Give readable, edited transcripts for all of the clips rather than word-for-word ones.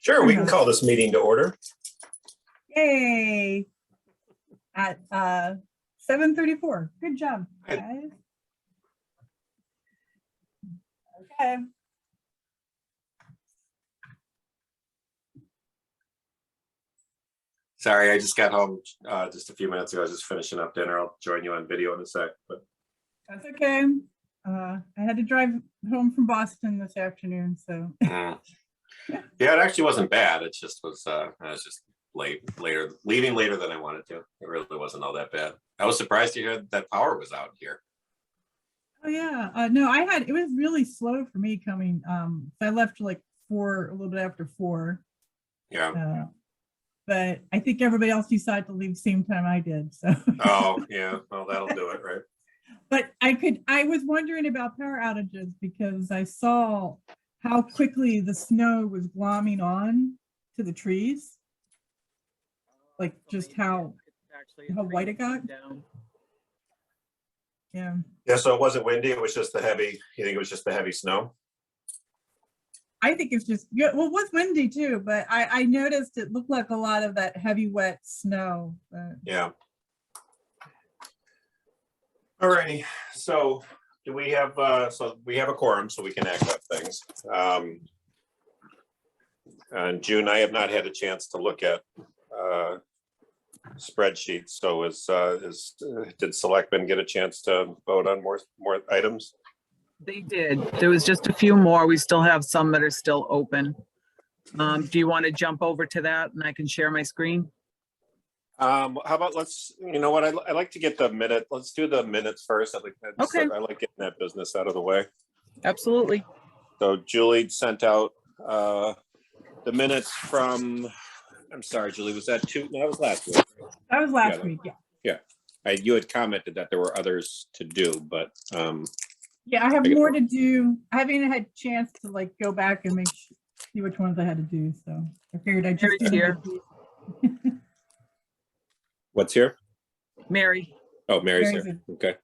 Sure, we can call this meeting to order. Yay! At 7:34. Good job, guys. Okay. Sorry, I just got home just a few minutes ago. I was just finishing up dinner. I'll join you on video in a sec. But That's okay. I had to drive home from Boston this afternoon, so. yeah, it actually wasn't bad. It just was. I was just leaving later than I wanted to. It really wasn't all that bad. I was surprised to hear that power was out here. Oh yeah, no, it was really slow for me coming. So I left like a little bit after 4. Yeah. But I think everybody else decided to leave the same time I did. So. Oh yeah, well that'll do it, right? But I was wondering about power outages because I saw how quickly the snow was glomming on to the trees. Like just how white it got. Yeah. Yeah, so it wasn't windy, it was just the heavy, you think it was just the heavy snow? I think it's just, yeah, well, it was windy too, but I noticed it looked like a lot of that heavy wet snow. Yeah. All righty, so do we have, we have a quorum, so we can act up things. And June, I have not had a chance to look at spreadsheets, so did selectmen get a chance to vote on more items? They did. There was just a few more. We still have some that are still open. Do you want to jump over to that and I can share my screen? How about you know what, I like to get the minute. Let's do the minutes first. Okay. I like getting that business out of the way. Absolutely. So Julie sent out the minutes from, I'm sorry, Julie, was that no, that was last week. That was last week, yeah. Yeah. You had commented that there were others to do, but yeah, I have more to do. I haven't had a chance to like go back and see which ones I had to do. So I figured I'd just do here. What's here? Mary. Oh, Mary's here. Okay.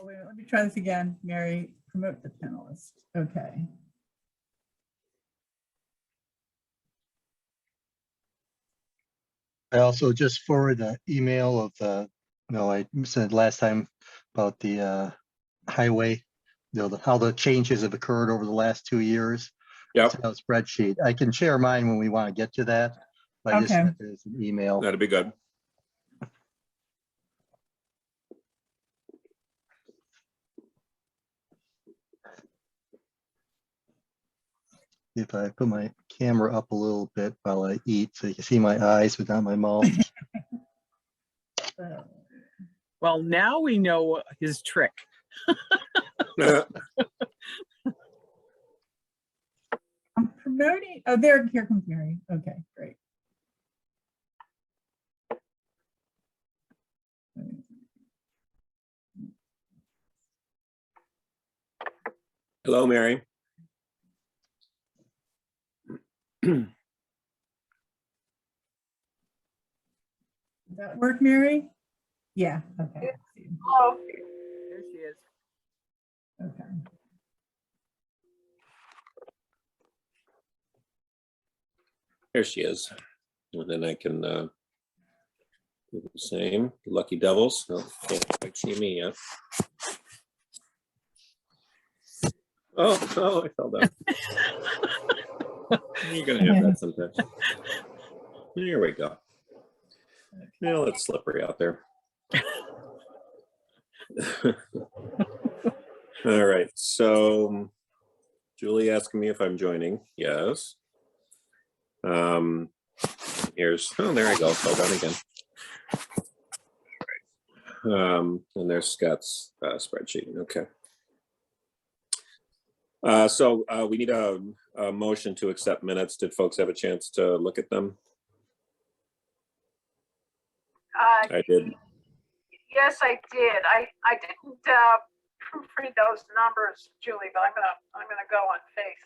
Oh, wait, let me try this again. Mary, promote the panelist. Okay. I also just forwarded an email of I said last time about the highway, how the changes have occurred over the last 2 years. Yeah. It's a spreadsheet. I can share mine when we want to get to that. But I just sent it as an email. That'd be good. If I put my camera up a little bit while I eat, so you can see my eyes but not my mouth. Well, now we know his trick. I'm promoting. Oh, here comes Mary. Okay, great. Hello, Mary. Does that work, Mary? Yeah. Okay. Oh, there she is. Okay. There she is. And then I can do the same. Lucky Devils. Oh, can't quite see me yet. Oh, I fell down. You're gonna have that sometimes. Here we go. Well, it's slippery out there. All right, so Julie asking me if I'm joining. Yes. There I go. Fell down again. And there's Scott's spreadsheet. Okay. So we need a motion to accept minutes. Did folks have a chance to look at them? I did. Yes, I did. I didn't proofread those numbers, Julie, but I'm gonna go on faith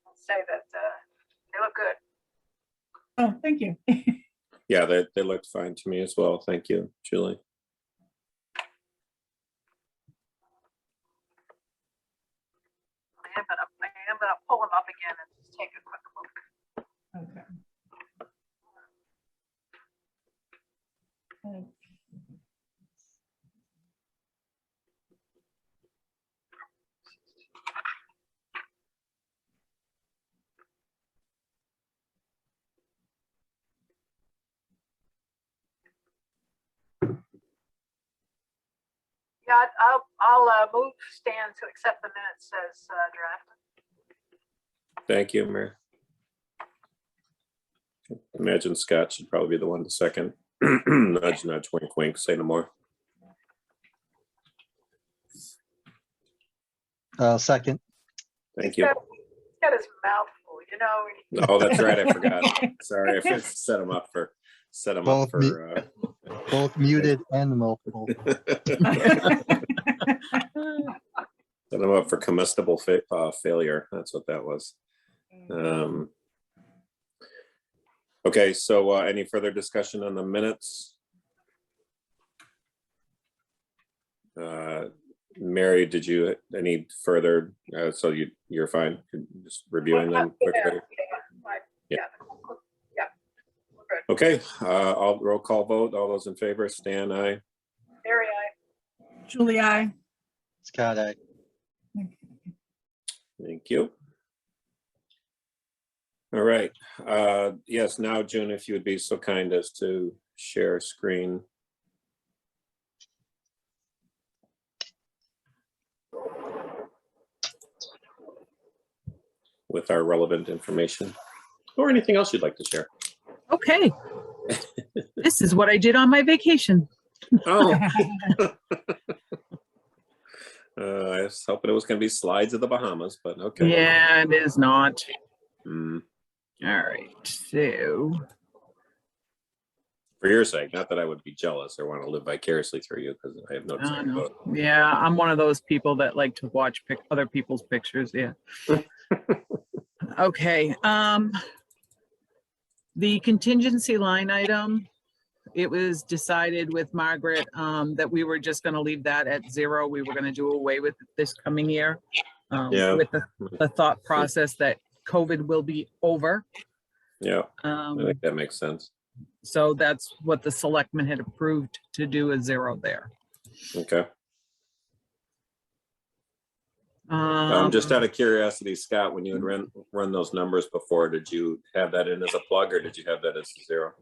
and say that they look good. Oh, thank you. Yeah, they looked fine to me as well. Thank you, Julie. I am gonna pull them up again and just take a quick look. Yeah, I'll move Stan to accept the minutes as drafted. Thank you, Mary. Imagine Scott should probably be the one to second. Nudge, nudge, wink, wink, say no more. Second. Thank you. He's got his mouth full, you know. Oh, that's right, I forgot. Sorry, I set him up for, Both muted and multiple. set him up for comestible failure. That's what that was. Okay, so any further discussion on the minutes? Mary, did you any further? So you're fine, just reviewing them quickly. Yeah. We're good. Okay, I'll roll call vote. All those in favor, Stan, aye. Mary, I. Julie, I. Scott, I. Thank you. All right. Yes, now June, if you would be so kind as to share screen. With our relevant information or anything else you'd like to share. Okay. This is what I did on my vacation. Oh, I was hoping it was going to be slides of the Bahamas, but okay. Yeah, it is not. Mm, All right, so, for your sake, not that I would be jealous or want to live vicariously through you, because I have no I desire to know. vote. Yeah, I'm one of those people that like to watch other people's pictures, yeah. Okay, the contingency line item, it was decided with Margaret that we were just gonna leave that at 0. We were gonna do away with it this coming year. Yeah. With the thought process that COVID will be over. Yeah, I think that makes sense. So that's what the selectmen had approved to do, a 0 there. Okay. Just out of curiosity, Scott, when you had run those numbers before, did you have that in as a plug or did you have that as a 0?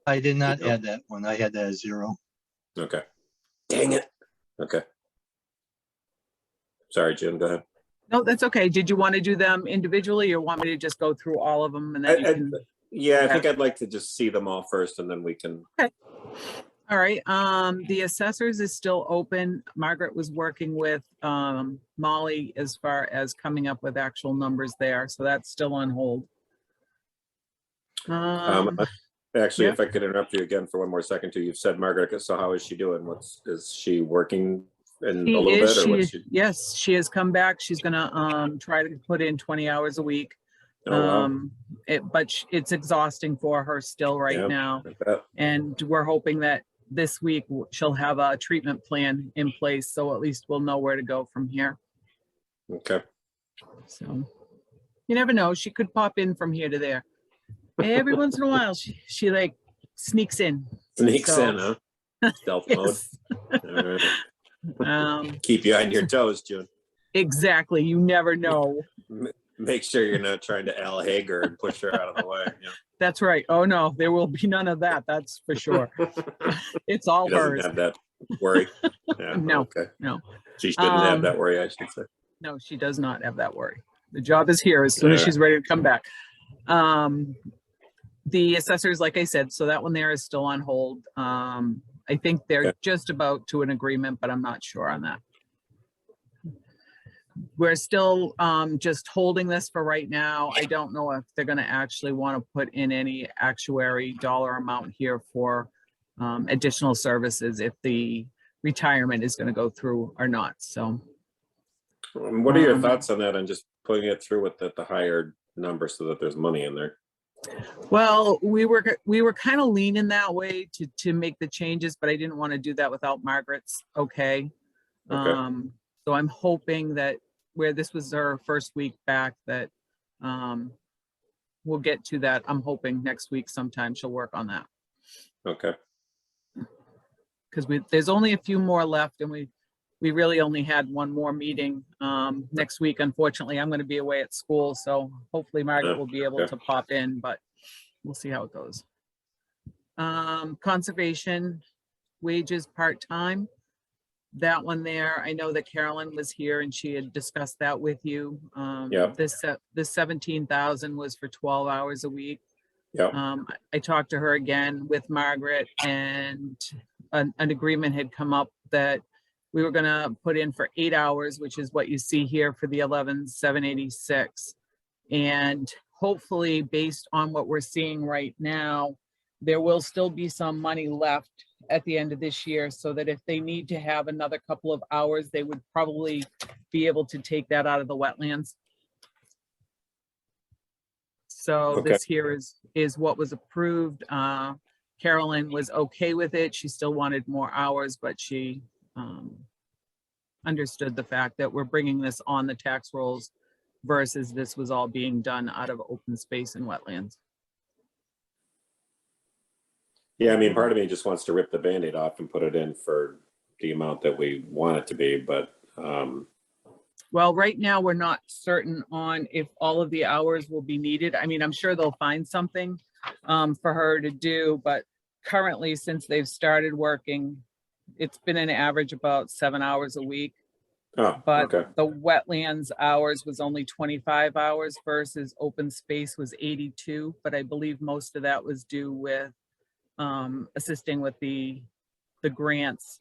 I did not Good. add that one. I had that as 0. Okay. Dang it. Okay. Sorry, Jim, go ahead. No, that's okay. Did you want to do them individually or want me to just go through all of them and then you can? Yeah, I think I'd like to just see them all first and then we can. All right, the assessors is still open. Margaret was working with Molly as far as coming up with actual numbers there, so that's still on hold. Actually, yeah. if I could interrupt you again for one more second too, you've said Margaret, so how is she doing? Is she working in a little bit or what's she? Yes, she has come back. She's gonna try to put in 20 hours a week. Oh, wow. It's exhausting for her still right Yeah, now. I bet. And we're hoping that this week she'll have a treatment plan in place, so at least we'll know where to go from here. Okay. So you never know, she could pop in from here to there. Every once in a while, she like sneaks in. Sneaks So- in, huh? Stealth mode. Yes. All right. Keep you on your toes, June. Exactly, you never know. Make sure you're not trying to Al Hager and push her out of the way. That's right. Oh no, there will be none of that, that's for sure. It's all She doesn't hers. have that worry. Yeah, No, okay. no. She shouldn't have that worry, I should say. No, she does not have that worry. The job is here as soon as Yeah. she's ready to come back. The assessors, like I said, so that one there is still on hold. I think they're Okay. just about to an agreement, but I'm not sure on that. We're still just holding this for right now. I don't know if they're gonna actually want to put in any actuary dollar amount here for additional services if the retirement is gonna go through or not, so. What are your thoughts on that and just putting it through with the higher number so that there's money in there? Well, we were kind of leaning that way to make the changes, but I didn't want to do that without Margaret's okay. Okay. So I'm hoping that where this was her first week back, that we'll get to that. I'm hoping next week sometime she'll work on that. Okay. Because there's only a few more left and we really only had one more meeting next week. Unfortunately, I'm going to be away at school, so hopefully Margaret will be able Okay. to pop in, but we'll see how it goes. Conservation wages part-time. that one there, I know that Carolyn was here and she had discussed that with you. Yep. This 17,000 was for 12 hours a week. Yep. I talked to her again with Margaret, and an agreement had come up that we were gonna put in for 8 hours, which is what you see here for the 11,786. And hopefully, based on what we're seeing right now, there will still be some money left at the end of this year, so that if they need to have another couple of hours, they would probably be able to take that out of the wetlands. So Okay. this here is what was approved. Carolyn was okay with it. She still wanted more hours, but she understood the fact that we're bringing this on the tax rolls versus this was all being done out of open space and wetlands. Yeah, I mean, part of me just wants to rip the Band-Aid off and put it in for the amount that we want it to be, but Well, right now, we're not certain on if all of the hours will be needed. I mean, I'm sure they'll find something for her to do, but currently, since they've started working, it's been an average about 7 hours a week. oh, But okay. the wetlands hours was only 25 hours versus open space was 82. But I believe most of that was due with assisting with the grants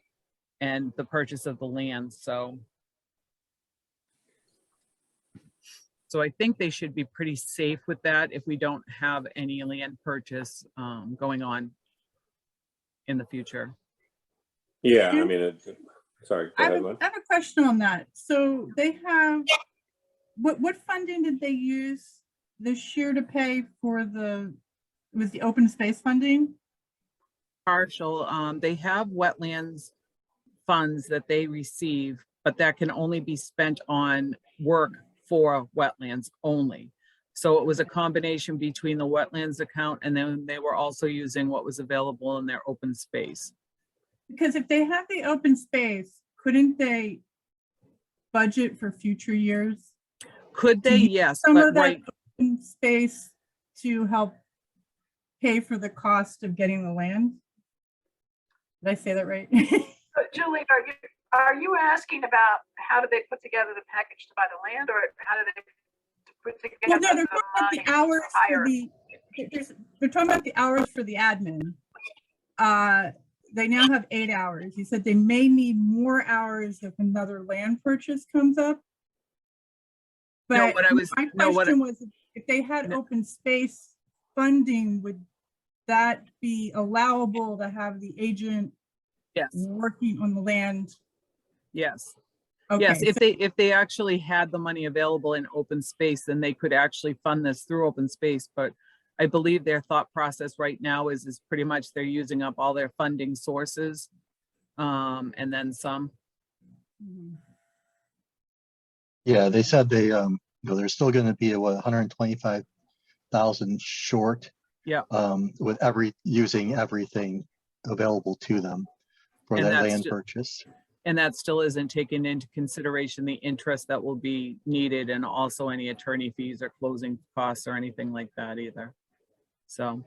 and the purchase of the land. So I think they should be pretty safe with that if we don't have any land purchase going on in the future. Yeah, I mean, sorry, go I ahead, have, Lynn. I have a question on that. So they have, what funding did they use this year to pay for the, it was the open space funding? Partial, they have wetlands funds that they receive, but that can only be spent on work for wetlands only. So it was a combination between the wetlands account, and then they were also using what was available in their open space. Because if they have the open space, couldn't they budget for future years? Could they? use Yes, Some but of that right, open space to help pay for the cost of getting the land? Did I say that right? But Julie, are you asking about how do they put together the package to buy the land, or how do they put Well, together no, they're the talking about the money to hours for hire? they're talking about the hours for the admin. They now have 8 hours. You said they may need more hours if another land purchase comes up. No, But what I was- my no, what I- question was, if they had No. open space funding, would that be allowable to have the agent yes, working on the land? yes. Okay, Yes, so- if they actually had the money available in open space, then they could actually fund this through open space. But I believe their thought process right now is pretty much they're using up all their funding sources. And then some. Mhm. Yeah, they said they, they're still gonna be, what, 125,000 short. Yeah. With using everything available to them for And that that's land ju- purchase. And that still isn't taking into consideration the interest that will be needed, and also any attorney fees or closing costs or anything like that either. So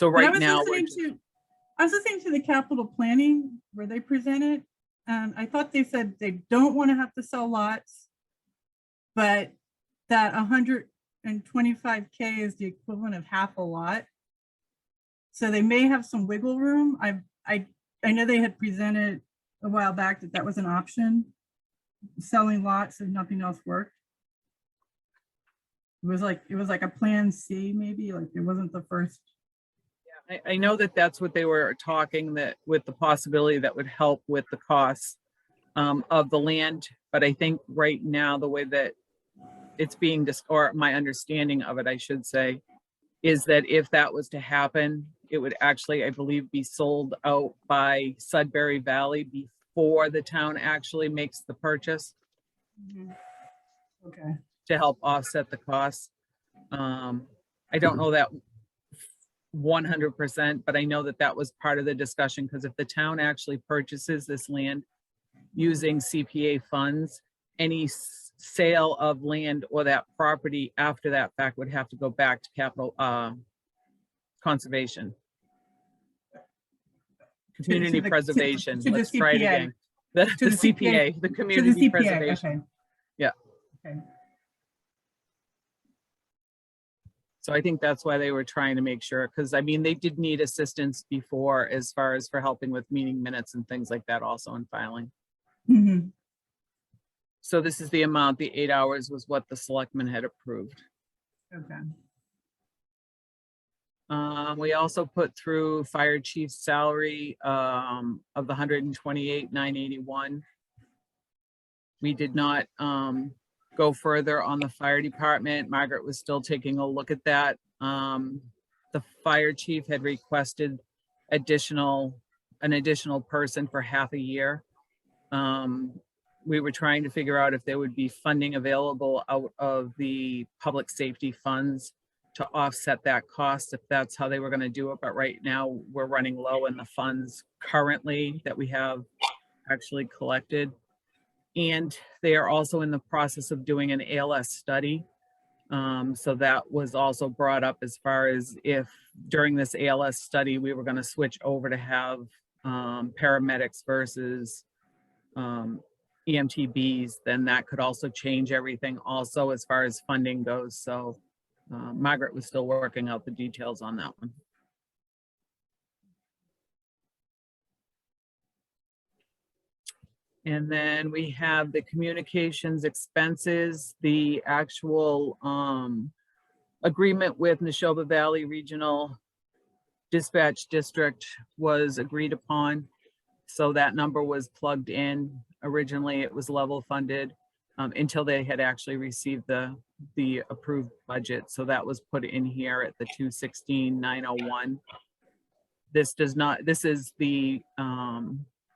But right now, I was listening to the capital planning where they presented, and I thought they said they don't want to have to sell lots, but that 125K is the equivalent of half a lot. So they may have some wiggle room. I know they had presented a while back that that was an option, selling lots if nothing else worked. It was like a plan C, maybe, like it wasn't the first. I know that that's what they were talking, that with the possibility that would help with the costs of the land. But I think right now, the way that it's being, or my understanding of it, I should say, is that if that was to happen, it would actually, I believe, be sold out by Sudbury Valley before the town actually makes the purchase Okay. to help offset the costs. I don't know that 100%, but I know that that was part of the discussion, because if the town actually purchases this land using CPA funds, any sale of land or that property after that fact would have to go back to capital conservation. Community the- preservation. to the Let's try it CPA. again. The To the CPA, CPA, the To the Community CPA, Preservation. okay. Yeah. Okay. So I think that's why they were trying to make sure, because I mean, they did need assistance before as far as for helping with meeting minutes and things like that also in filing. Mhm. So this is the amount, the 8 hours was what the selectmen had approved. Okay. We also put through fire chief's salary of the 128,981. We did not go further on the fire department. Margaret was still taking a look at that. The fire chief had requested an additional person for half a year. We were trying to figure out if there would be funding available out of the public safety funds to offset that cost, if that's how they were going to do it. But right now we're running low in the funds currently that we have actually collected. And they are also in the process of doing an ALS study. So that was also brought up as far as if during this ALS study, we were going to switch over to have paramedics versus EMTBs, then that could also change everything also as far as funding goes. So Margaret was still working out the details on that one. And then we have the communications expenses, the actual agreement with Neshoba Valley Regional Dispatch District was agreed upon. So that number was plugged in. Originally, it was level funded until they had actually received the approved budget. So that was put in here at the 216,901. This is the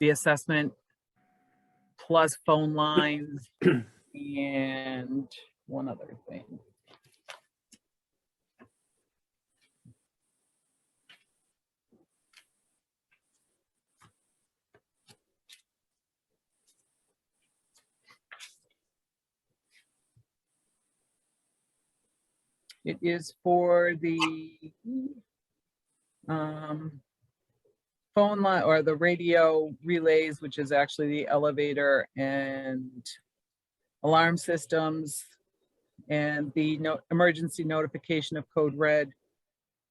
assessment plus phone lines and one other thing. It is for the phone line or the radio relays, which is actually the elevator and alarm systems and the emergency notification of code red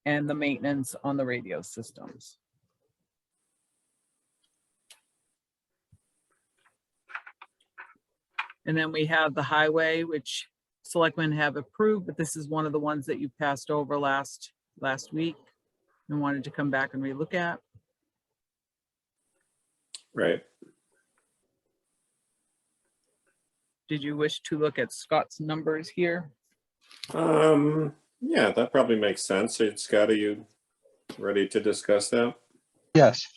and the maintenance on the radio systems. And then we have the highway, which selectmen have approved, but this is one of the ones that you passed over last week and wanted to come back and relook at. Right. Did you wish to look at Scott's numbers here? Yeah, that probably makes sense. Scott, are you ready to discuss that? Yes,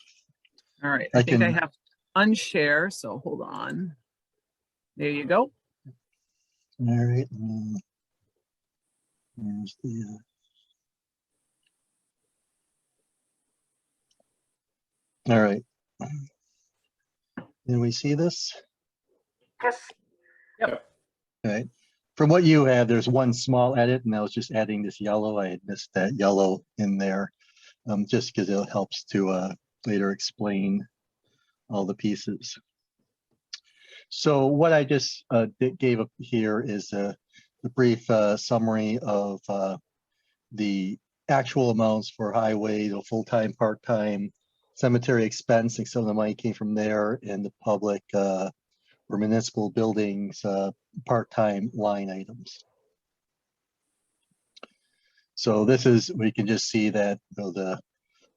All right, I I think I can- have to unshare, so hold on. There you go. all right. Here's the, all right. Can we see this? Yes, All right. From what you have, there's one small edit, and I was just adding this yellow. I had missed that yellow in there, just because it helps to later explain all the pieces. So what I just gave up here is a brief summary of the actual amounts for highway, the full-time, part-time, cemetery expense, and some of the money came from there, and the public or municipal buildings part-time line items. So this is, we can just see that, you know, the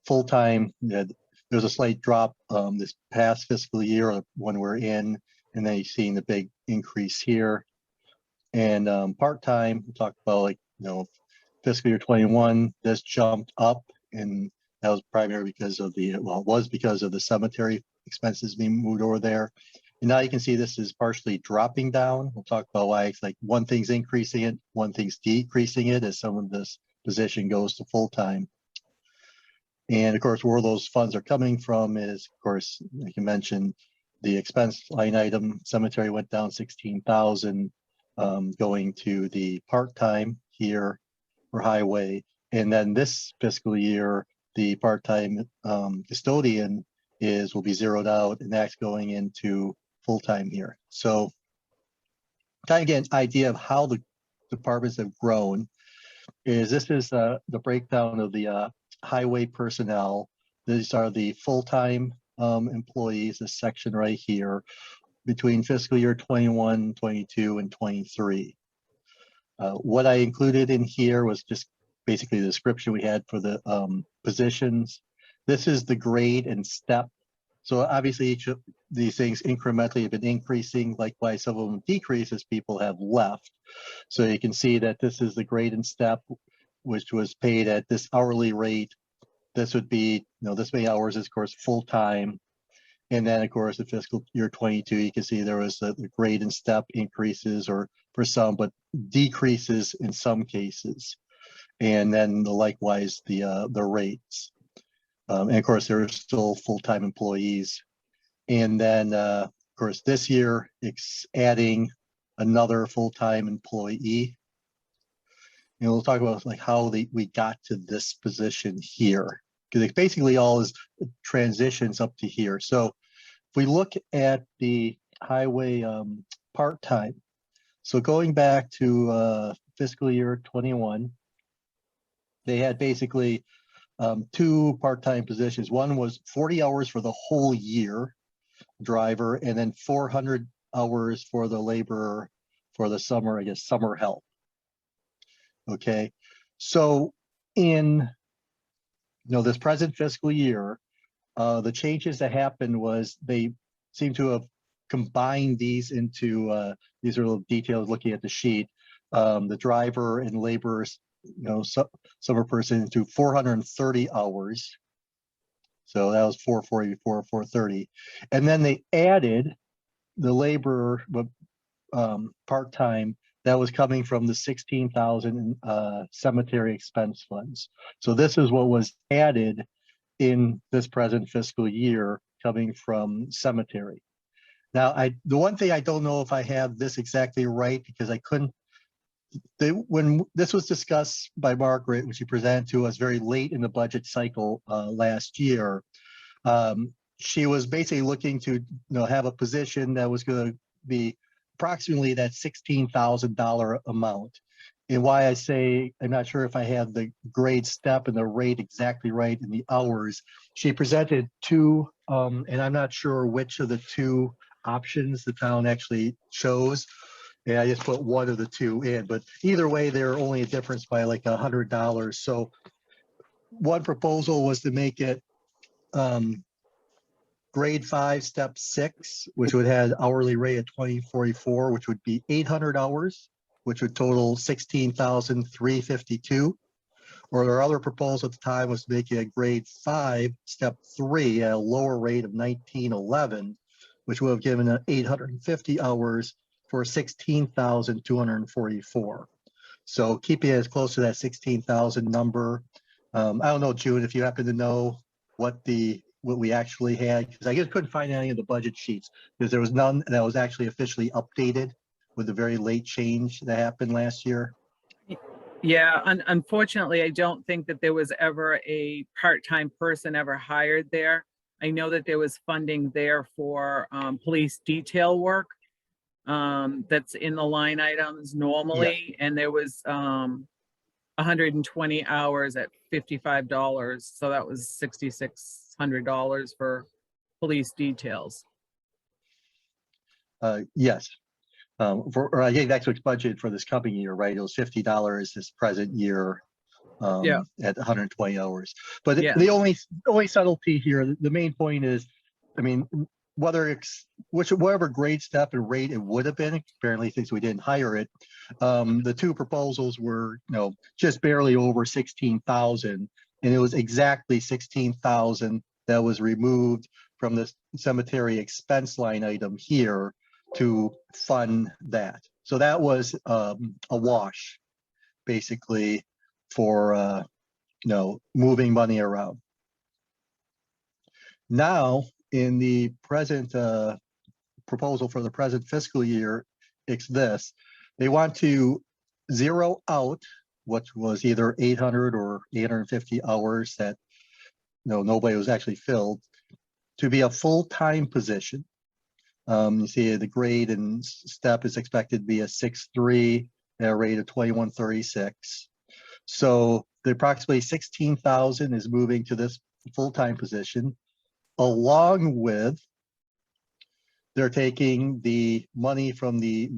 full-time, there's a slight drop this past fiscal year when we're in, and then you're seeing the big increase here. And part-time, we talked about, like, you know, fiscal year 21, this jumped up, and that was primarily because of the, well, it was because of the cemetery expenses being moved over there. And now you can see this is partially dropping down. We'll talk about why it's like one thing's increasing it, one thing's decreasing it as some of this position goes to full-time. And of course, where those funds are coming from is, of course, like you mentioned, the expense line item, cemetery went down 16,000, going to the part-time here for highway. And then this fiscal year, the part-time custodian will be zeroed out, and that's going into full-time here. So kind of get an idea of how the departments have grown. This is the breakdown of the highway personnel. These are the full-time employees, this section right here, between fiscal year 21, 22, and 23. What I included in here was just basically the description we had for the positions. This is the grade and step. So obviously each of these things incrementally have been increasing. Likewise, some of them decrease as people have left. So you can see that this is the grade and step, which was paid at this hourly rate. This would be, this many hours is of course full-time. And then of course the fiscal year 22, you can see there was the grade and step increases, or for some, but decreases in some cases. And then likewise the rates. And of course there are still full-time employees. And then of course this year it's adding another full-time employee. And we'll talk about like how we got to this position here, because it basically all is transitions up to here. So if we look at the highway part-time, so going back to fiscal year 21, they had basically two part-time positions. One was 40 hours for the whole year driver, and then 400 hours for the laborer for the summer, I guess, summer help. Okay, so in this present fiscal year, the changes that happened was they seem to have combined these into these are little details looking at the sheet. The driver and laborers, summer person, into 430 hours. So that was 440 before 430, and then they added the laborer part-time. That was coming from the 16,000 cemetery expense funds. So this is what was added in this present fiscal year coming from cemetery. Now, the one thing I don't know if I have this exactly right, because I couldn't, when this was discussed by Margaret, when she presented to us very late in the budget cycle last year, she was basically looking to have a position that was going to be approximately that $16,000 amount. And why I say I'm not sure if I have the grade step and the rate exactly right in the hours. She presented two, and I'm not sure which of the two options the town actually chose. And I just put one of the two in, but either way, they're only a difference by like $100. So one proposal was to make it grade 5, step 6, which would have hourly rate of $20.44, which would be 800 hours, which would total $16,352. Or their other proposal at the time was to make it a grade 5, step 3 at a lower rate of $19.11, which would have given an 850 hours for $16,244. So keeping it as close to that 16,000 number. I don't know, June, if you happen to know what we actually had, because I just couldn't find any of the budget sheets, because there was none that was actually officially updated with the very late change that happened last year. Yeah, unfortunately, I don't think that there was ever a part-time person ever hired there. I know that there was funding there for police detail work that's in the line items normally, and there was 120 hours at $55, so that was $6,600 for police details. Yes. I think that's what's budgeted for this coming year, right? It was $50 this present year at 120 hours. But the only subtlety here, the main point is, I mean, whether it's whatever grade, step, and rate it would have been, apparently since we didn't hire it, the two proposals were just barely over 16,000, and it was exactly 16,000 that was removed from the cemetery expense line item here to fund that. So that was a wash, basically, for moving money around. Now, in the present proposal for the present fiscal year, it's this. They want to zero out what was either 800 or 850 hours that nobody was actually filled, to be a full-time position. You see the grade and step is expected to be a 6.3 at a rate of 2136. So the approximately 16,000 is moving to this full-time position, along with they're taking the money from the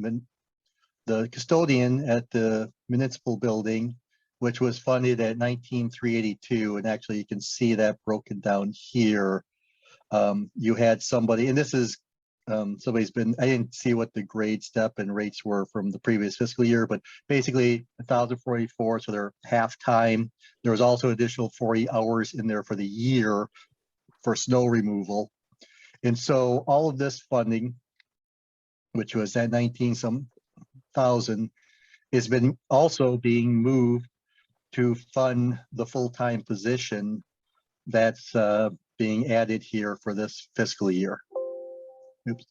custodian at the municipal building, which was funded at 19,382, and actually you can see that broken down here. You had somebody, and this is somebody's been, I didn't see what the grade step and rates were from the previous fiscal year, but basically 1,044, so they're half-time. There was also additional 40 hours in there for the year for snow removal. And so all of this funding, which was at 19-some thousand, has been also being moved to fund the full-time position that's being added here for this fiscal year. Oops.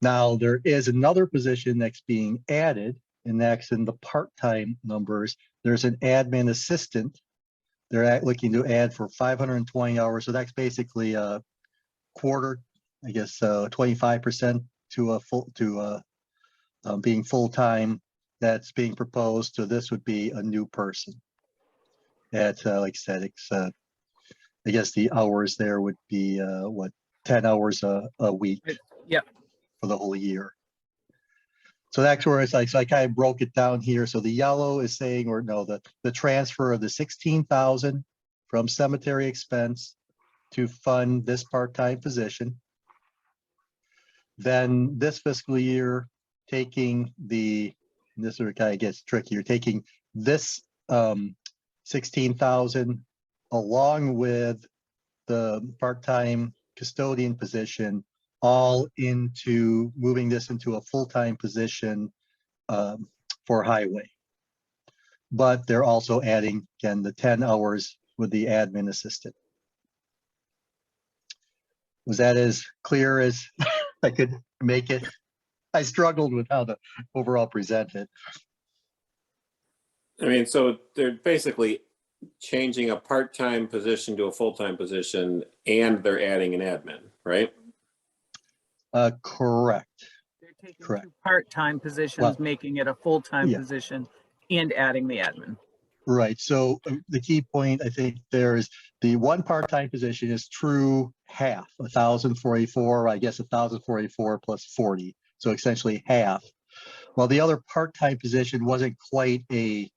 Now there is another position that's being added, and that's in the part-time numbers. There's an admin assistant. They're looking to add for 520 hours. So that's basically a quarter, I guess, 25% to a full being full-time. That's being proposed. So this would be a new person. At like I said, it's I guess the hours there would be what, 10 hours a week. Yep. For the whole year. So that's where it's like, so I kind of broke it down here. So the yellow is saying, or no, the transfer of the 16,000 from cemetery expense to fund this part-time position. Then this fiscal year, taking the, and this sort of kind of gets trickier, taking this 16,000 along with the part-time custodian position, all into moving this into a full-time position for highway. But they're also adding, again, the 10 hours with the admin assistant. Was that as clear as I could make it? I struggled with how to overall present it. I mean, so they're basically changing a part-time position to a full-time position, and they're adding an admin, right? Correct. They're taking Correct. two part-time positions, Well, making it a full-time yeah. position and adding the admin. Right. So the key point, I think, there is the one part-time position is true half, 1,044, I guess 1,044 plus 40. So essentially half. While the other part-time position wasn't a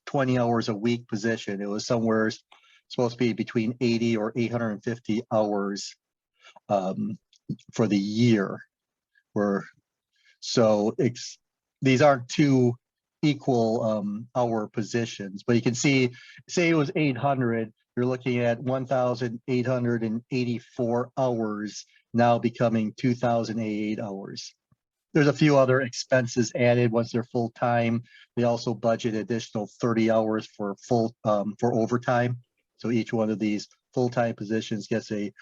20 hours a week position. It was somewhere supposed to be between 80 or 850 hours for the year. So these aren't two equal hour positions, but you can see, say it was 800, you're looking at 1,884 hours now becoming 2,088 hours. There's a few other expenses added once they're full time. They also budget additional 30 hours for for overtime. So each one of these full-time positions gets a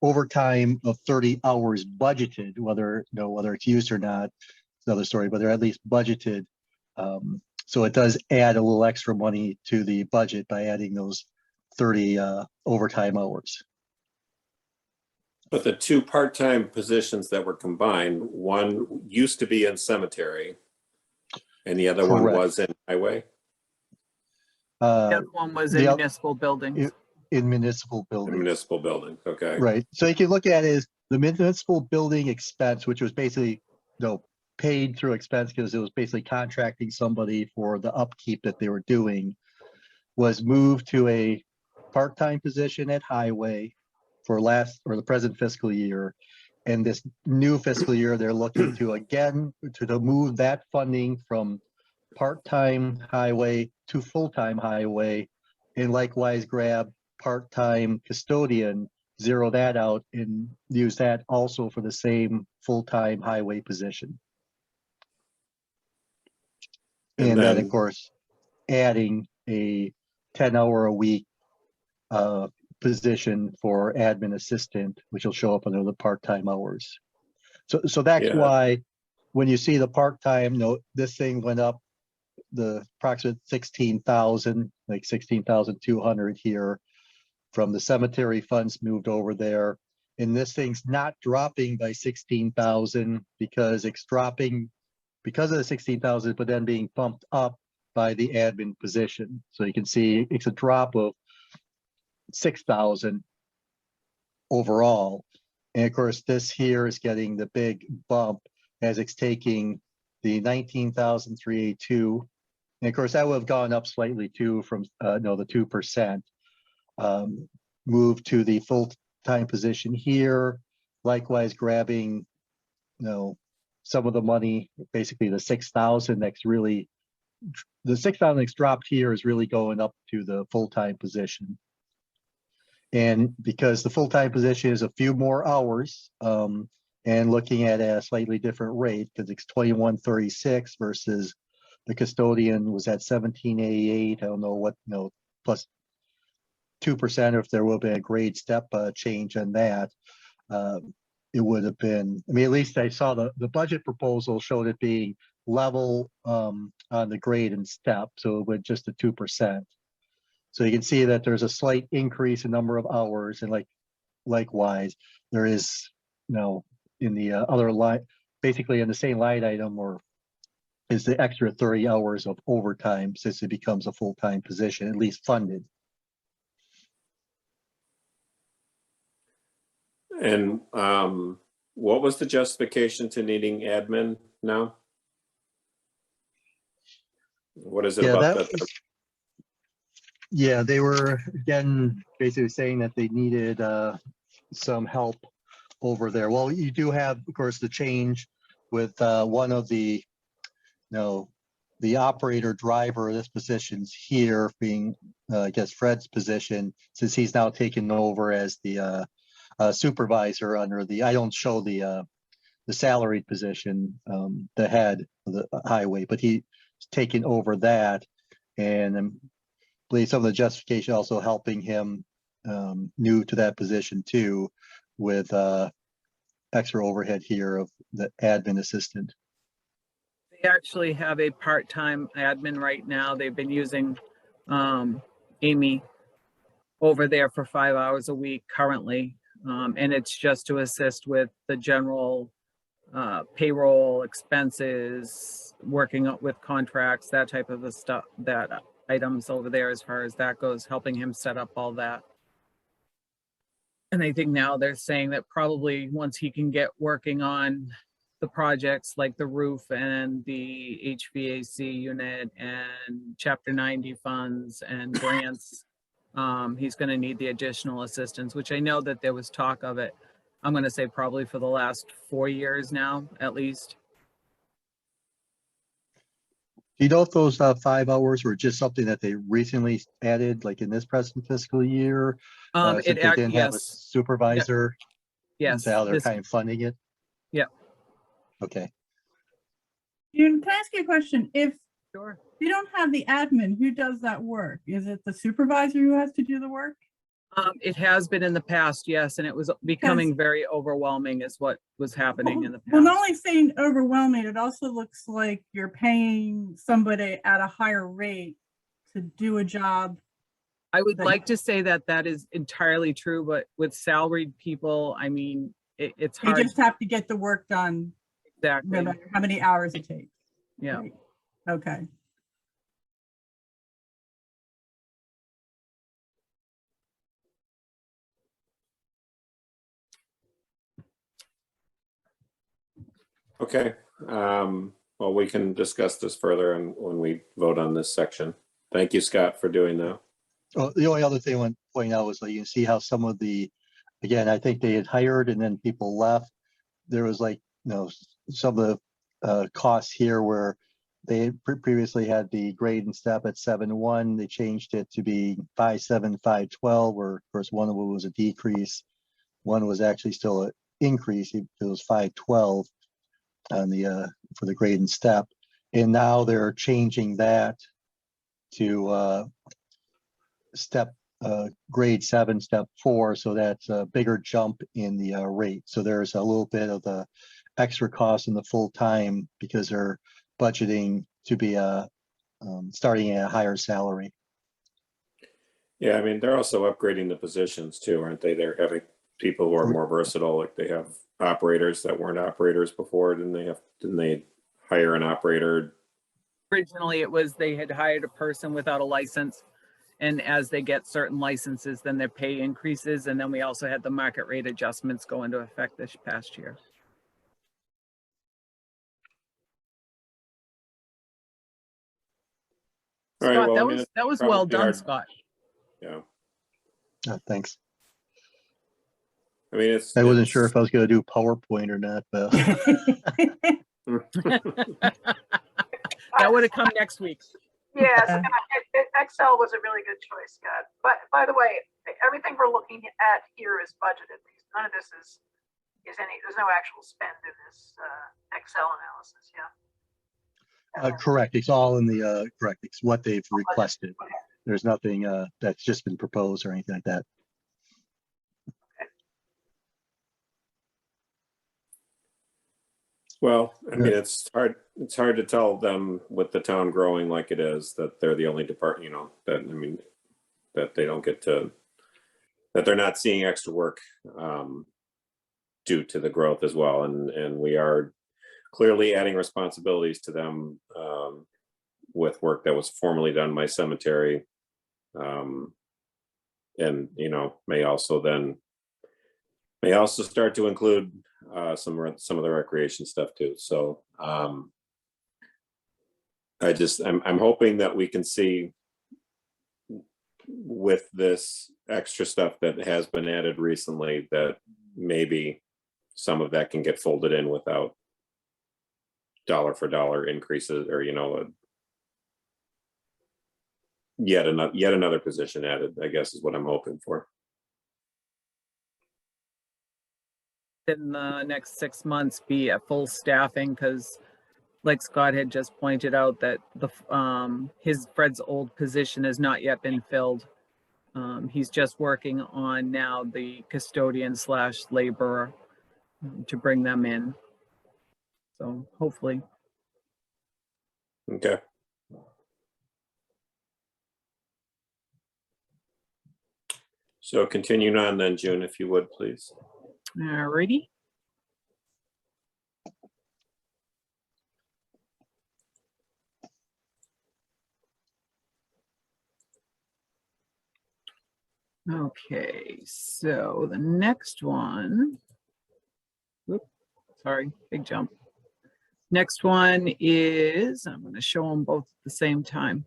overtime of 30 hours budgeted. Whether it's used or not, it's another story. But they're at least budgeted. So it does add a little extra money to the budget by adding those 30 overtime hours. But the two part-time positions that were combined, one used to be in cemetery and the other one Correct. was in highway. The other one was in the oth- municipal buildings. In municipal In buildings. municipal building, okay. Right. So you can look at it as the municipal building expense, which was basically paid through expense because it was basically contracting somebody for the upkeep that they were doing, was moved to a part-time position at highway for the present fiscal year. And this new fiscal year, they're looking to again to move that funding from part-time highway to full-time highway, and likewise grab part-time custodian, zero that out, and use that also for the same full-time highway position. And then, of course, adding a 10-hour a week position for admin assistant, which will show up under the part-time hours. So that's Yeah. why when you see the part-time, this thing went up the approximate 16,000, like 16,200 here. from the cemetery funds moved over there. And this thing's not dropping by 16,000 because it's dropping because of the 16,000, but then being bumped up by the admin position. So you can see it's a drop of 6,000 overall. And of course, this here is getting the big bump as it's taking the 19,382. And of course, that would have gone up slightly too from the 2%. Move to the full-time position here, likewise grabbing, some of the money, basically the 6,000 that's really, the 6,000 that's dropped here is really going up to the full-time position. And because the full-time position is a few more hours, and looking at a slightly different rate, because it's 2136 versus the custodian was at 1788. I don't know what, plus 2%, or if there will be a grade step change on that. It would have been, I mean, at least I saw the budget proposal showed it being level on the grade and step, so with just the 2%. So you can see that there's a slight increase in number of hours, and likewise, there is, in the other line, basically in the same line item, or is the extra 30 hours of overtime since it becomes a full-time position, at least funded. And what was the justification to needing admin now? What is it Yeah, about that that? was- Yeah, they were, again, basically saying that they needed some help over there. Well, you do have, of course, the change with one of the, the operator driver, this position's here being, I guess, Fred's position, since he's now taken over as the supervisor under the, I don't show the salaried position, the head of the highway, but he's taken over that. And I believe some of the justification also helping him new to that position too, with extra overhead here of the admin assistant. They actually have a part-time admin right now. They've been using Amy over there for 5 hours a week currently. And it's just to assist with the general payroll expenses, working with contracts, that type of the stuff, that items over there as far as that goes, helping him set up all that. And I think now they're saying that probably once he can get working on the projects like the roof and the HVAC unit and Chapter 90 funds and grants, he's going to need the additional assistance, which I know that there was talk of it. I'm going to say probably for the last 4 years now, at least. Do you know if those 5 hours were just something that they recently added, like in this present fiscal year? Since they didn't have a Yes, supervisor? yes. So how they're this- kind of funding it? Yeah. Okay. Can I ask you a question? If Sure. you don't have the admin, who does that work? Is it the supervisor who has to do the work? It has been in the past, yes, and it was becoming very overwhelming is what was happening in the Well, not past. only saying overwhelming, it also looks like you're paying somebody at a higher rate to do a job. I would that- like to say that that is entirely true, but with salaried people, I mean, it's You hard. just have to get the work done, no Exactly. matter how many hours it takes. Yeah. Right. Okay. Okay, well, we can discuss this further and when we vote on this section. Thank you, Scott, for doing that. Well, the only other thing I want to point out was like, you can see how some of the, again, I think they had hired and then people left. There was like, some of the costs here where they previously had the grade and step at 7.1. They changed it to be 5.7, 5.12, where of course one of them was a decrease. One was actually still an increase. It was 5.12 on the for the grade and step. And now they're changing that to step grade 7, step 4. So that's a bigger jump in the rate. So there's a little bit of the extra cost in the full time because they're budgeting to be starting at a higher salary. Yeah, I mean, they're also upgrading the positions too, aren't they? They're having people who are more versatile, like they have operators that weren't operators before, didn't they hire an operator? Originally, it was they had hired a person without a license. And as they get certain licenses, then their pay increases. And then we also had the market rate adjustments go into effect this past year. All right, Scott, well, I that mean, was, it's that was well probably done, hard. Scott. Yeah, Thanks. I mean, I wasn't sure if I was gonna do PowerPoint or not, but That would have come next week. Yes, Yeah. Excel was a really good choice, Scott. But by the way, everything we're looking at here is budgeted. None of this is any, there's no actual spend in this Excel analysis, yeah. correct. It's all in the correct. It's what they've requested. There's nothing that's just been proposed or anything like that. Well, I mean, it's hard to tell them with the town growing like it is, that they're the only department, you know, that, I mean, that they don't get to, that they're not seeing extra work due to the growth as well. And we are clearly adding responsibilities to them with work that was formerly done by cemetery. And, you know, may also start to include some of the recreation stuff too. So I'm hoping that we can see with this extra stuff that has been added recently, that maybe some of that can get folded in without dollar for dollar increases, or, you know, yet another position added, I guess, is what I'm hoping for. In the next 6 months be at full staffing, because like Scott had just pointed out, that Fred's old position has not yet been filled. He's just working on now the custodian / laborer to bring them in. So hopefully. Okay. So continuing on then, June, if you would, please. Alrighty. Okay, so the next one, whoop, sorry, big jump. Next one is, I'm going to show them both at the same time.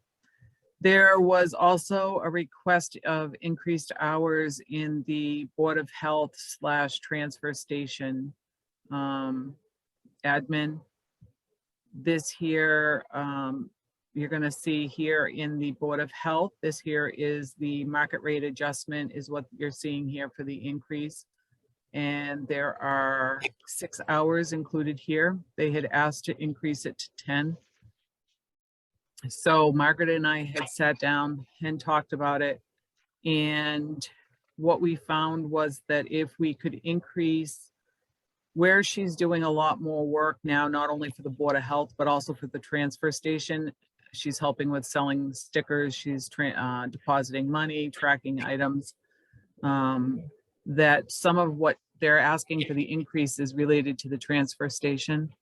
There was also a request of increased hours in the Board of Health / transfer station admin. This here, you're going to see here in the Board of Health, this here is the market rate adjustment is what you're seeing here for the increase. And there are 6 hours included here. They had asked to increase it to 10. So Margaret and I had sat down and talked about it. And what we found was that if we could increase where she's doing a lot more work now, not only for the Board of Health, but also for the transfer station. She's helping with selling stickers. She's depositing money, tracking items. That some of what they're asking for the increase is related to the transfer station.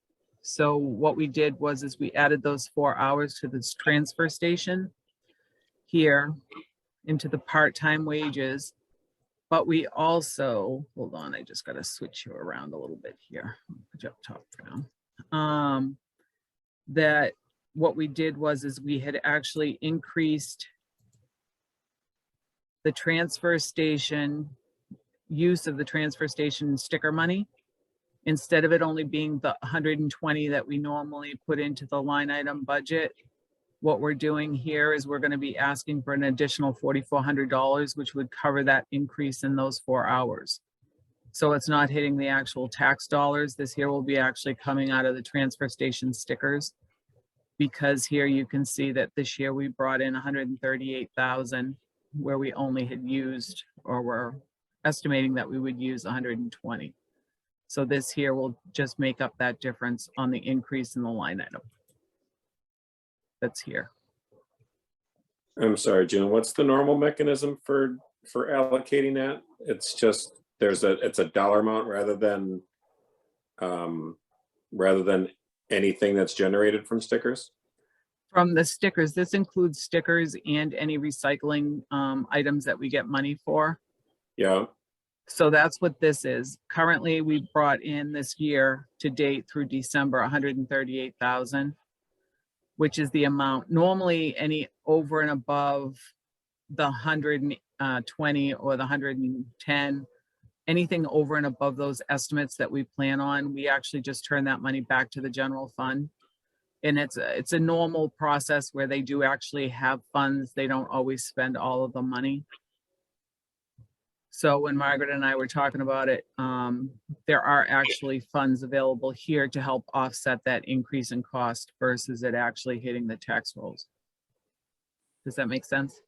So what we did was we added those 4 hours to this transfer station here into the part-time wages. But we also, hold on, I just got to switch you around a little bit here. Put you up top for now. That what we did was we had actually increased the transfer station, use of the transfer station sticker money. Instead of it only being the 120 that we normally put into the line item budget, what we're doing here is we're going to be asking for an additional $4,400, which would cover that increase in those 4 hours. So it's not hitting the actual tax dollars. This here will be actually coming out of the transfer station stickers, because here you can see that this year we brought in 138,000, where we only had used, or were estimating that we would use 120. So this here will just make up that difference on the increase in the line item that's here. I'm sorry, June, what's the normal mechanism for allocating that? It's just, it's a dollar amount rather than anything that's generated from stickers? From the stickers, this includes stickers and any recycling items that we get money for. Yeah, So that's what this is. Currently, we brought in this year to date through December, 138,000, which is the amount. Normally, any over and above the 120 or the 110, anything over and above those estimates that we plan on, we actually just turn that money back to the general fund. And it's a normal process where they do actually have funds. They don't always spend all of the money. So when Margaret and I were talking about it, there are actually funds available here to help offset that increase in cost versus it actually hitting the tax rolls. Does that make sense?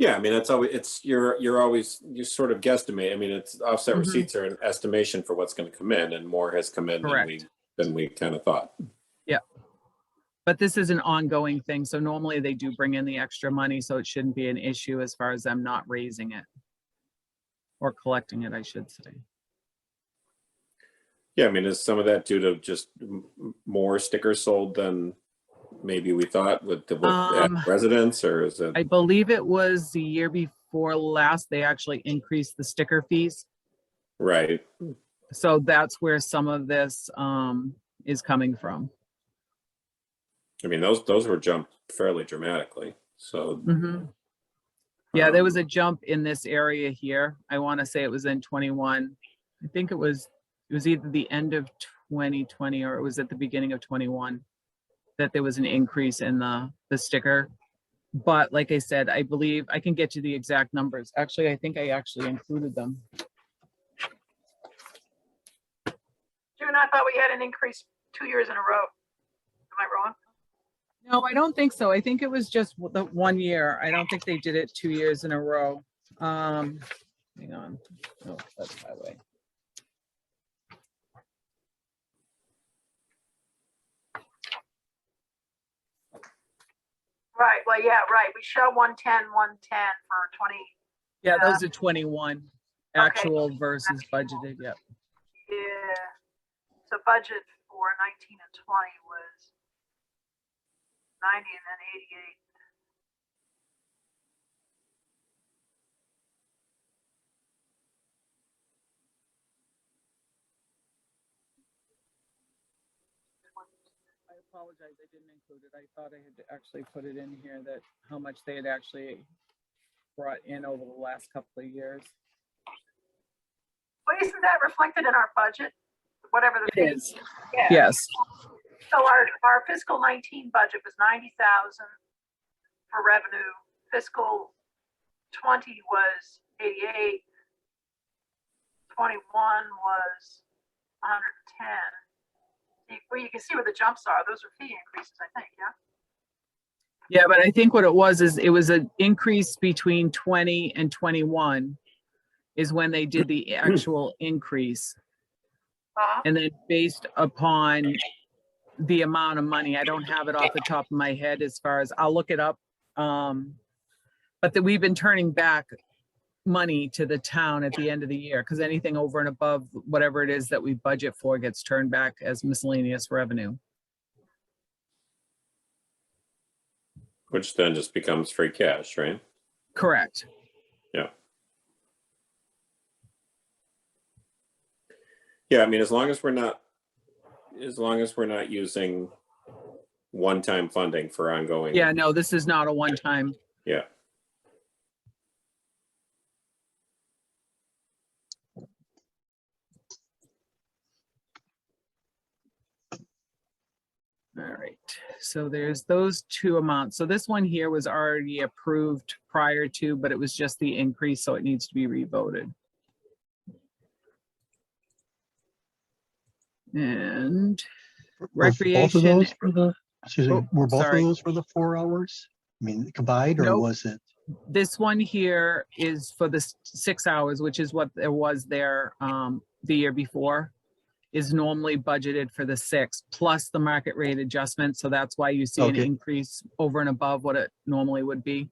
yeah, I mean, that's always, you sort of guesstimate. I mean, it's offset Mhm. receipts are an estimation for what's going to come in, and more has come in Correct. than we kind of thought. But this is an ongoing thing. So normally they do bring in the extra money, so it shouldn't be an issue as far as them not raising it. Or collecting it, I should say. Yeah, I mean, is some of that due to just more stickers sold than maybe we thought with the residents, or is it? I believe it was the year before last, they actually increased the sticker fees. Right. So that's where some of this is coming from. I mean, those were jumped fairly dramatically. So Yeah, there was a jump in this area here. I want to say it was in 21. I think it was either the end of 2020 or it was at the beginning of 21 that there was an increase in the sticker. But like I said, I believe I can get you the exact numbers. Actually, I think I actually included them. June, I thought we had an increase 2 years in a row. Am I wrong? No, I don't think so. I think it was just the 1 year. I don't think they did it 2 years in a row. Hang on. Oh, that's highway. Right, well, yeah, right. We show 110, 110 for 20. Yeah, those are 21 actual versus budgeted. Yep. Yeah. So budget for 19 and 20 was 90 and then 88. I apologize, I didn't include it. I thought I had actually put it in here that how much they had actually brought in over the last couple of years. But isn't that reflected in our budget? Whatever the It fee is. Yeah. Yes. So our fiscal 19 budget was 90,000 for revenue. Fiscal 20 was 88. 21 was 110. Well, you can see where the jumps are. Those are fee increases, I think, yeah? Yeah, but I think what it was is it was an increase between 20 and 21 is when they did the actual increase. And then based upon the amount of money, I don't have it off the top of my head as far as, I'll look it up. But that we've been turning back money to the town at the end of the year because anything over and above whatever it is that we budget for gets turned back as miscellaneous revenue. Which then just becomes free cash, right? Correct. Yeah. Yeah, I mean, as long as we're not using one-time funding for ongoing. Yeah, no, this is not a one-time. Yeah. All right, so there's those two amounts. So this one here was already approved prior to, but it was just the increase, so it needs to be revoted. And Were both of recreation. those for the, excuse me, Oh, were both of sorry. those for the 4 hours? I mean, combined, or Nope. was it? This one here is for the 6 hours, which is what there was there the year before. is normally budgeted for the 6th, plus the market rate adjustment. So that's why you see an Okay. increase over and above what it normally would be.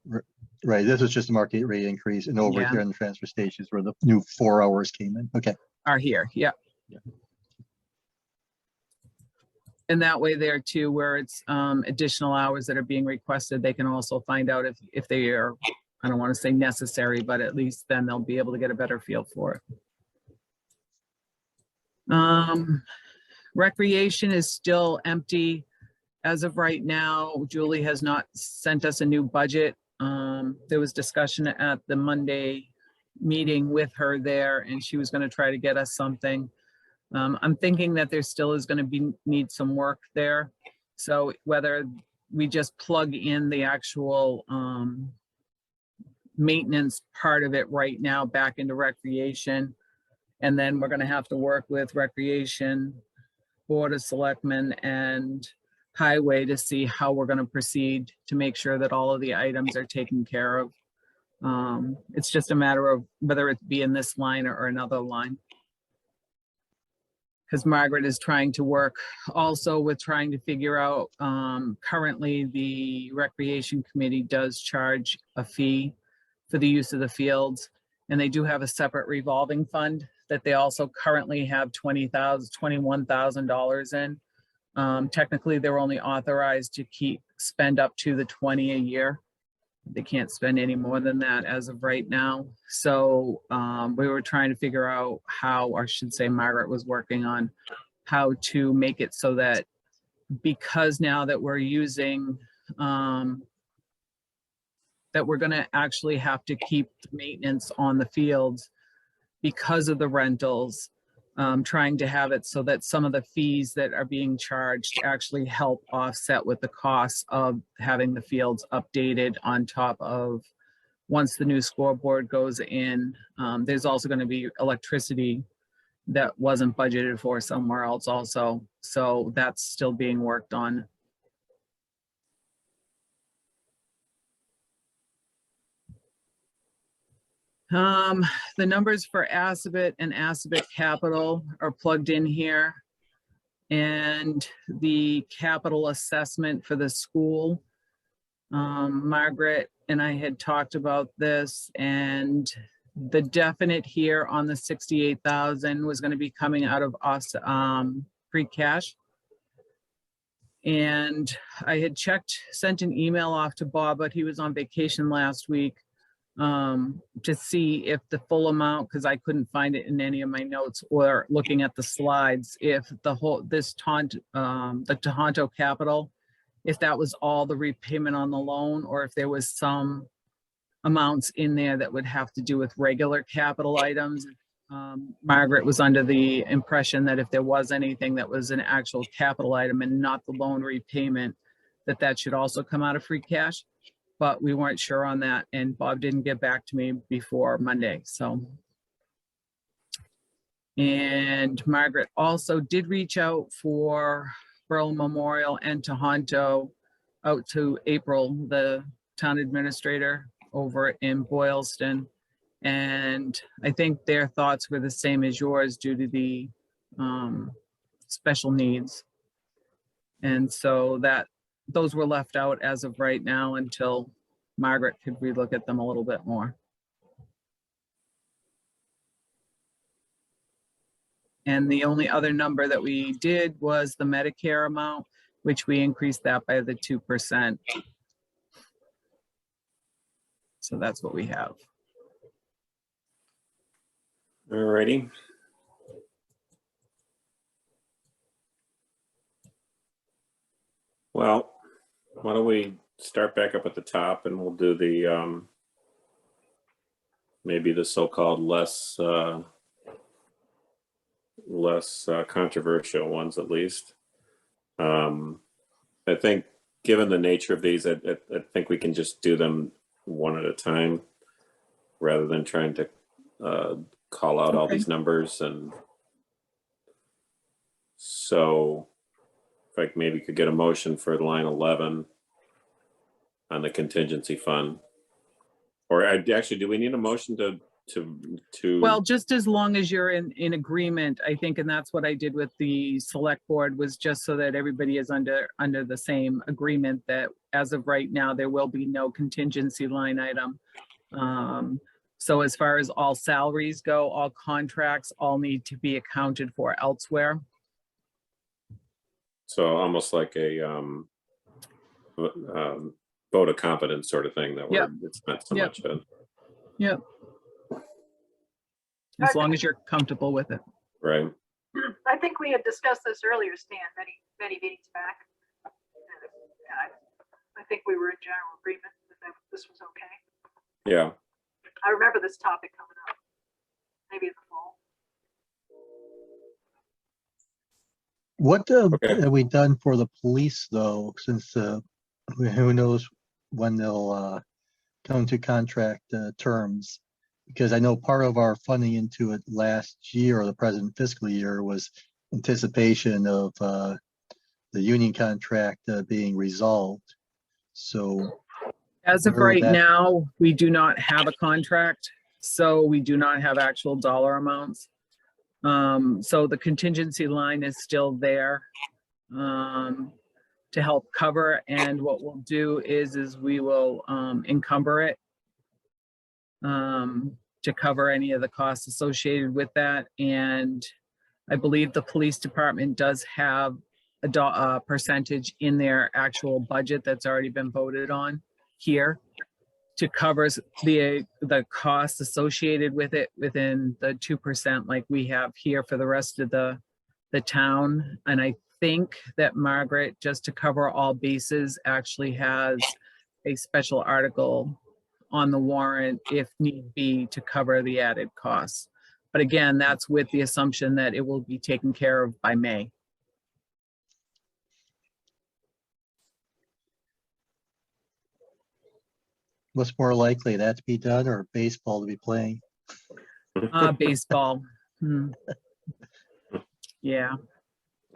Right, this was just a market rate increase, and over Yeah. here in the transfer stations where the new 4 hours came in. Okay, Are here, yeah. Yeah. And that way there too, where it's additional hours that are being requested, they can also find out if they are, I don't want to say necessary, but at least then they'll be able to get a better feel for it. Recreation is still empty as of right now. Julie has not sent us a new budget. There was discussion at the Monday meeting with her there, and she was going to try to get us something. I'm thinking that there still is going to need some work there. So whether we just plug in the actual maintenance part of it right now back into recreation, and then we're going to have to work with recreation, Board of Selectmen, and highway to see how we're going to proceed to make sure that all of the items are taken care of. It's just a matter of whether it be in this line or another line. Because Margaret is trying to work also with trying to figure out, currently the Recreation Committee does charge a fee for the use of the fields. And they do have a separate revolving fund that they also currently have $21,000 in. Technically, they're only authorized to spend up to the 20 a year. They can't spend any more than that as of right now. So we were trying to figure out how, or I should say Margaret was working on how to make it so that, because now that we're using, that we're going to actually have to keep maintenance on the fields because of the rentals, trying to have it so that some of the fees that are being charged actually help offset with the costs of having the fields updated on top of, once the new scoreboard goes in. There's also going to be electricity that wasn't budgeted for somewhere else also. So that's still being worked on. The numbers for Assabet and Assabet Capital are plugged in here. And the capital assessment for the school. Margaret and I had talked about this, and the definite here on the 68,000 was going to be coming out of us, free cash. And I had sent an email off to Bob, but he was on vacation last week, to see if the full amount, because I couldn't find it in any of my notes or looking at the slides, if the whole, the Tohoto Capital, if that was all the repayment on the loan, or if there was some amounts in there that would have to do with regular capital items. Margaret was under the impression that if there was anything that was an actual capital item and not the loan repayment, that should also come out of free cash. But we weren't sure on that, and Bob didn't get back to me before Monday, so. And Margaret also did reach out for Berlin Memorial and Tohoto out to April, the town administrator over in Boylston. And I think their thoughts were the same as yours due to the special needs. And so those were left out as of right now until Margaret could relook at them a little bit more. And the only other number that we did was the Medicare amount, which we increased that by the 2%. So that's what we have. All righty. Well, why don't we start back up at the top, and we'll do the maybe the so-called less controversial ones, at least. I think given the nature of these, I think we can just do them one at a time rather than trying to call out all Okay. these numbers. And so if I maybe could get a motion for line 11 on the contingency fund, or actually, do we need a motion to to. Well, just as long as you're in agreement, I think, and that's what I did with the select board, was just so that everybody is under the same agreement that as of right now, there will be no contingency line item. So as far as all salaries go, all contracts all need to be accounted for elsewhere. So almost like a vote of competence sort of thing that Yep. it's not so Yep. much of, Yep. As long as you're comfortable with it. right? I think we had discussed this earlier, Stan, many meetings back. I think we were in general agreement that this was okay. Yeah. I remember this topic coming up, maybe in the fall. What Okay. have we done for the police though, since who knows when they'll come to contract terms? Because I know part of our funding into it last year or the present fiscal year was anticipation of the union contract being resolved. So As of Where would right that- now, we do not have a contract, so we do not have actual dollar amounts. So the contingency line is still there to help cover, and what we'll do is we will encumber it to cover any of the costs associated with that. And I believe the police department does have a percentage in their actual budget that's already been voted on here to cover the costs associated with it within the 2% like we have here for the rest of the town. And I think that Margaret, just to cover all bases, actually has a special article on the warrant if need be to cover the added costs. But again, that's with the assumption that it will be taken care of by May. what's more likely, that to be done or baseball to be playing? Baseball. Yeah.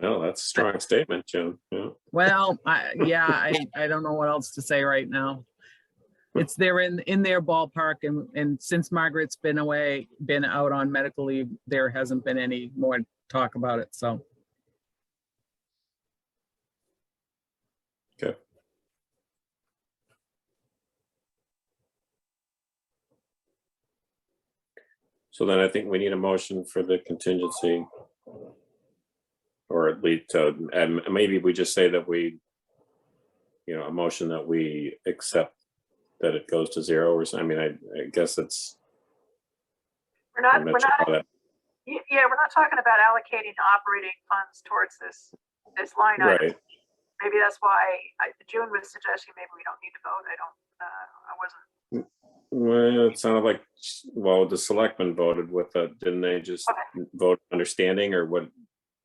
Well, that's a strong statement, Jim. Yeah. Well, I don't know what else to say right now. It's they're in their ballpark, and since Margaret's been out on medical leave, there hasn't been any more talk about it, so. Okay. So then I think we need a motion for the contingency. Or at least, and maybe we just say that we, a motion that we accept that it goes to zero or something. I mean, I guess it's. We're not, I'm not sure how that- yeah, we're not talking about allocating operating funds towards this line item. Right, Maybe that's why June was suggesting maybe we don't need to vote. I wasn't. well, it sounded like, well, the selectmen voted with it, didn't they just Okay. vote understanding or what?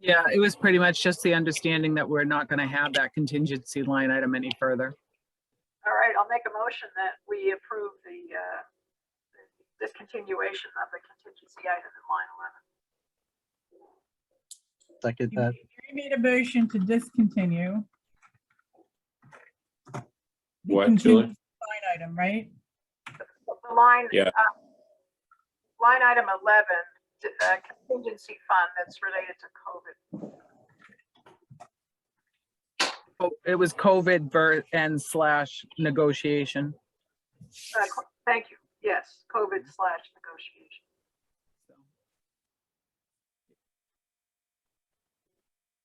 Yeah, it was pretty much just the understanding that we're not gonna have that contingency line item any further. All right, I'll make a motion that we approve the discontinuation of the contingency item in line 11. Second You that, made a motion to discontinue. the What, Julie? contingency Line item, right? The line, Yeah. line item 11, contingency fund that's related to COVID. Oh, it was COVID and / negotiation. Thank you. Yes, COVID / negotiation.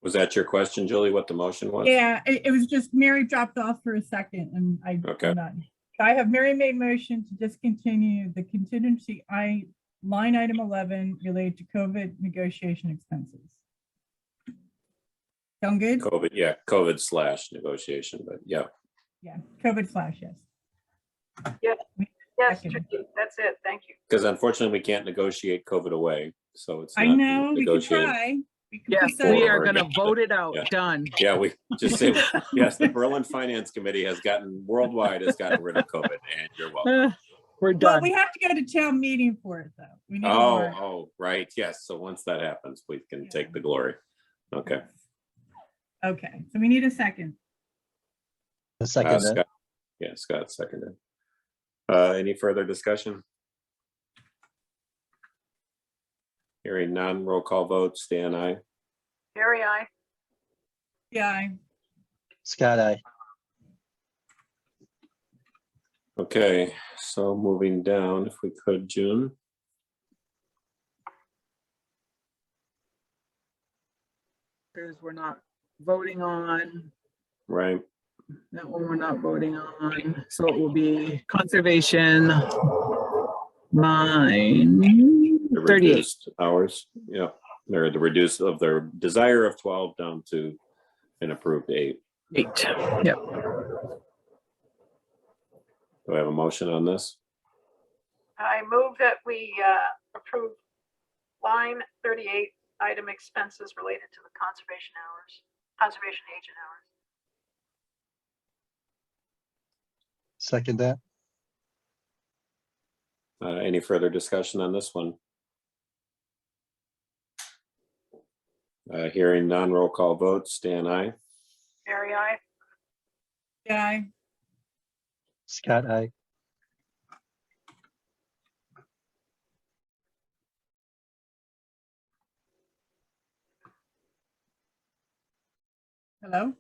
Was that your question, Julie, what the motion was? Yeah, it was just Mary dropped off for a second and Okay. I'm not. I have Mary made motion to discontinue the contingency line item 11 related to COVID negotiation expenses. Sound good? COVID, yeah, COVID / negotiation, but yeah, Yeah, COVID / yes. Yes, Second. Tricky, that's it. Thank you. because unfortunately we can't negotiate COVID away, so it's. I not know, we can negotiated. try. We can Yes, put we that- are Or- gonna vote it out, Yeah. done. Yeah, we just say, yes, the Berlin Finance Committee has worldwide has gotten rid of COVID, and you're welcome. We're Well, done. we have to go to town meeting for it, though. We need a warrant. Oh, right, yes, so once that happens, we can Yeah. take the glory. Okay. Okay, so we need a second. second that, Scott, yeah, Scott seconded. Any further discussion? Hearing none, roll call vote, Stan, aye. Mary, I. Yeah, Scott, I. Okay, so moving down, if we could, June. Because we're not voting on, Right, that one we're not voting on. So it will be conservation line the 38. reduced hours, yeah, they're the reduced of their desire of 12 down to an approved 8. Yep. Do I have a motion on this? I move that we approve line 38 item expenses related to the conservation agent hours. Second that. Any further discussion on this one? Hearing none, roll call vote, Stan, aye. Mary, I. yeah, Scott, I. hello?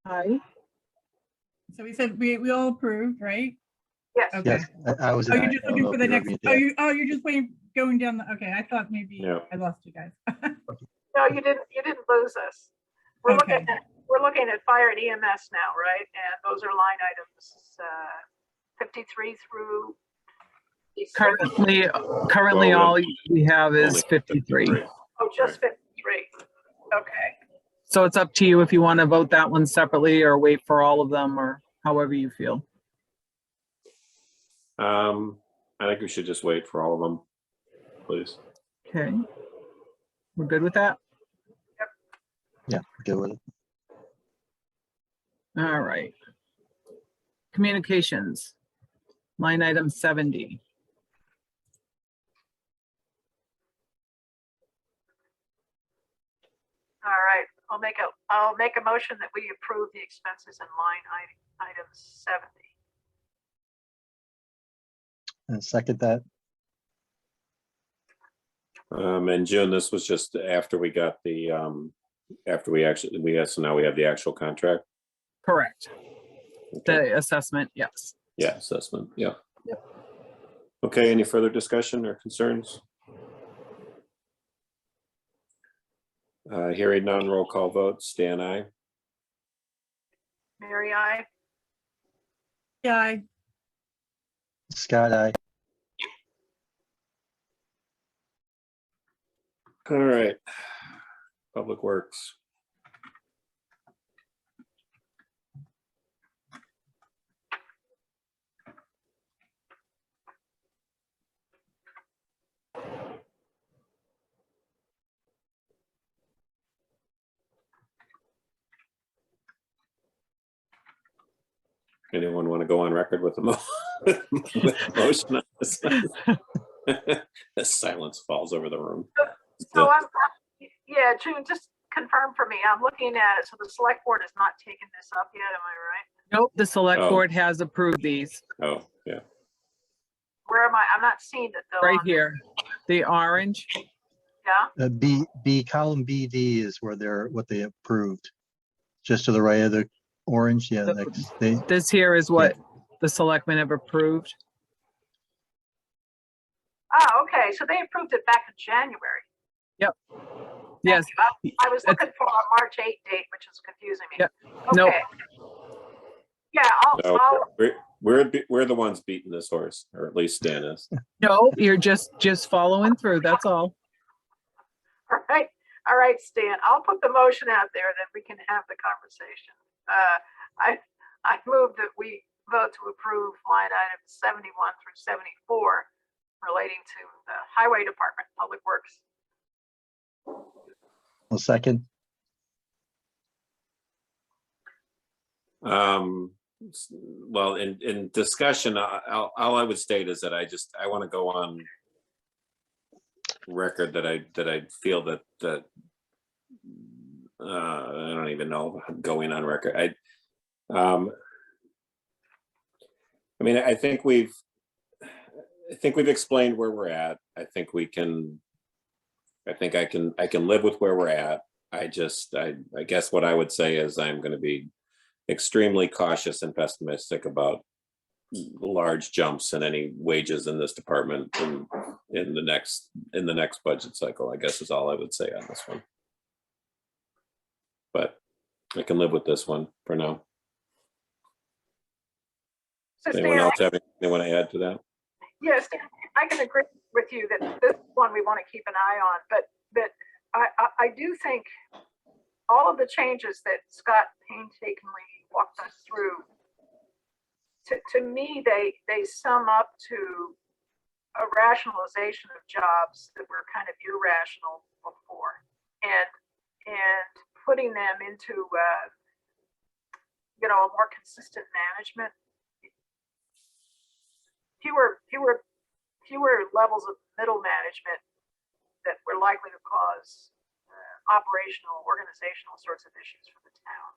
Hi. So we said we all approved, right? Yes. Okay. Yes, I was. Oh, an you're aye. just I don't looking know for if the you heard next, me oh, there. you're just waiting, going down the, okay, I thought maybe Yeah. I lost you guys. No, you didn't lose us. We're Okay. looking at fire and EMS now, right? And those are line items 53 through. Currently Well, all we have is Only 53. Oh, just 53. Okay. So it's up to you if you want to vote that one separately or wait for all of them or however you feel. I think we should just wait for all of them, please. Okay. We're good with that? Yeah, good with it. All right. Communications, line item 70. All right. I'll make a motion that we approve the expenses in line item 70. And second that. And June, this was just after we got the, after so now we have the actual contract. Correct. Okay. The assessment, yes. Yeah, assessment, yeah. Okay, any further discussion or concerns? Hearing none, roll call vote, Stan, aye. Mary, I. Yeah, Scott, I. All right. Public Works. Anyone want to go on record with the with a motion on this? The silence falls over the room. So yeah, June, just confirm for me. I'm looking at it. So the select board has not taken this up yet. Am I right? Nope, the select Oh. board has approved these Oh, yeah. Where am I? I'm not seeing it though. right here. The orange, Yeah. B column BD is where what they approved. Just to the right of the orange, yeah, this here is what the selectmen have approved. Ah, okay. So they approved it back in January. Yes, I was looking for a March 8 date, which is confusing me. Yep. Nope. Okay. Yeah, No, I'll we're the ones beating this horse, or at least Stan is. no, you're just following through, that's all. all right, Stan, I'll put the motion out there that we can have the conversation. I move that we vote to approve line items 71 through 74 relating to the Highway Department, Public Works. Well, second. Well, in discussion, all I would state is that I want to go on record that I feel that I don't even know going on record. I mean, I think I think we've explained where we're at. I think we can, I think I can live with where we're at. I guess what I would say is I'm going to be extremely cautious and pessimistic about large jumps in any wages in this department in the next budget cycle, I guess is all I would say on this one. But I can live with this one for now. So Anyone Stan, else have anything they want to add to that? yes, I can agree with you that this one we want to keep an eye on, but I do think all of the changes that Scott painstakingly walked us through, to me, they sum up to a rationalization of jobs that were kind of irrational before, and putting them into a more consistent management. Fewer levels of middle management that were likely to cause operational, organizational sorts of issues for the town.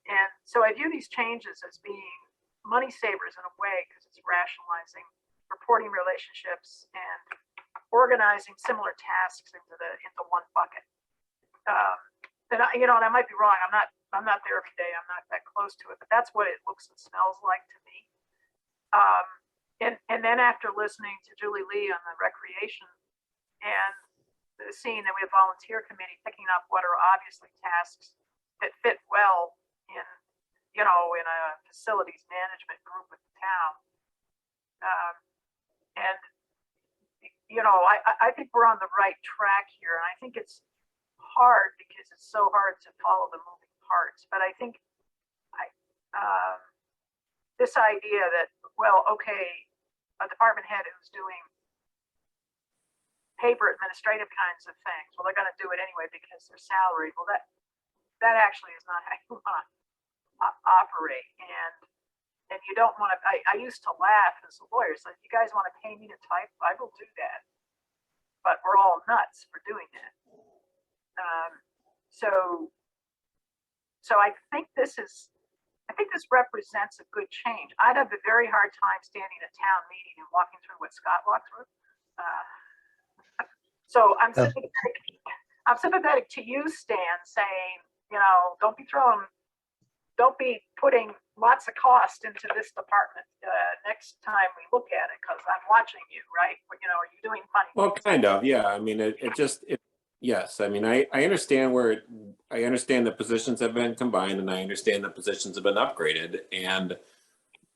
And so I view these changes as being money savers in a way, because it's rationalizing reporting relationships and organizing similar tasks into one bucket. And I might be wrong. I'm not there every day. I'm not that close to it, but that's what it looks and smells like to me. And then after listening to Julie Lee on the recreation and seeing that we have volunteer committee picking up what are obviously tasks that fit well in a facilities management group with the town. I think we're on the right track here. And I think it's hard because it's so hard to follow the moving parts. But I think this idea that, well, okay, a department head who's doing paper administrative kinds of things, well, they're going to do it anyway because they're salaried. Well, that actually is not how you want to operate. And you don't want to, I used to laugh as a lawyer. So if you guys want to pay me to type, I will do that. But we're all nuts for doing that. So I think this represents a good change. I'd have a very hard time standing at town meeting and walking through what Scott walked through. So I'm sympathetic to you, Stan, saying, don't be putting lots of cost into this department next time we look at it, because I'm watching you, right? Are you doing funny Well, things? kind of, yeah. I mean, yes. I mean, I understand I understand the positions have been combined, and I understand the positions have been upgraded. And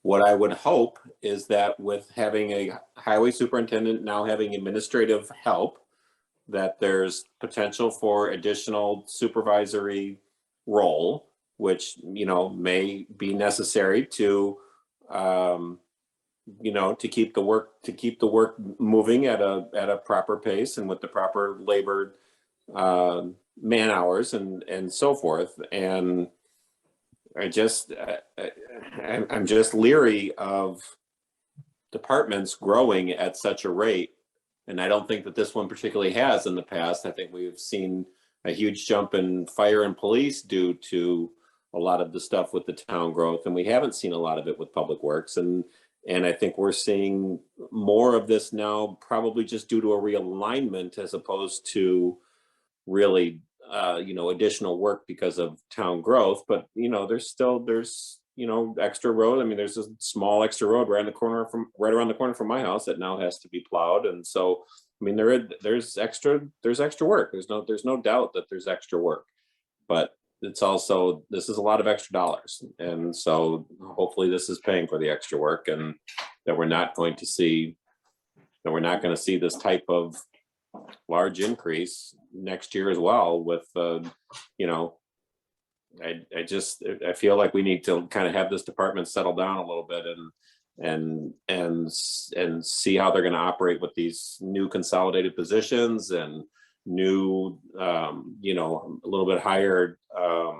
what I would hope is that with having a highway superintendent now having administrative help, that there's potential for additional supervisory role, which, may be necessary to, to keep the work moving at a proper pace and with the proper labor man hours and so forth. And I'm just leery of departments growing at such a rate. And I don't think that this one particularly has in the past. I think we've seen a huge jump in fire and police due to a lot of the stuff with the town growth. And we haven't seen a lot of it with public works. And I think we're seeing more of this now, probably just due to a realignment as opposed to really, additional work because of town growth. But, there's extra road. I mean, there's a small extra road right around the corner from my house that now has to be plowed. And so, I mean, there's extra work. There's no doubt that there's extra work, but it's also, this is a lot of extra dollars. And so hopefully this is paying for the extra work, and that we're not going to see this type of large increase next year as well with, I feel like we need to kind of have this department settle down a little bit and see how they're going to operate with these new consolidated positions and new, a little bit higher. I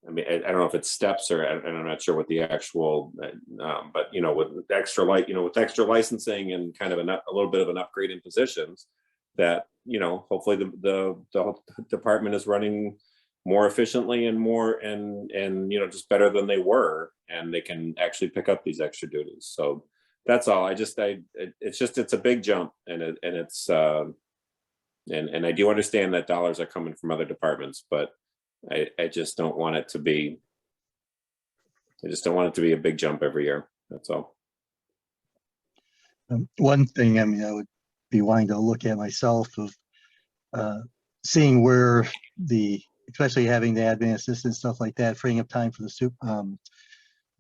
mean, I don't know if it's steps or I'm not sure what the actual, but with extra licensing and kind of a little bit of an upgrade in positions, that hopefully the whole department is running more efficiently and more and just better than they were, and they can actually pick up these extra duties. So that's all. It's a big jump, and it's and I do understand that dollars are coming from other departments, but I just don't want it to be. I just don't want it to be a big jump every year. That's all. One thing, I mean, I would be wanting to look at myself of seeing where especially having the admin assistant, stuff like that, freeing up time for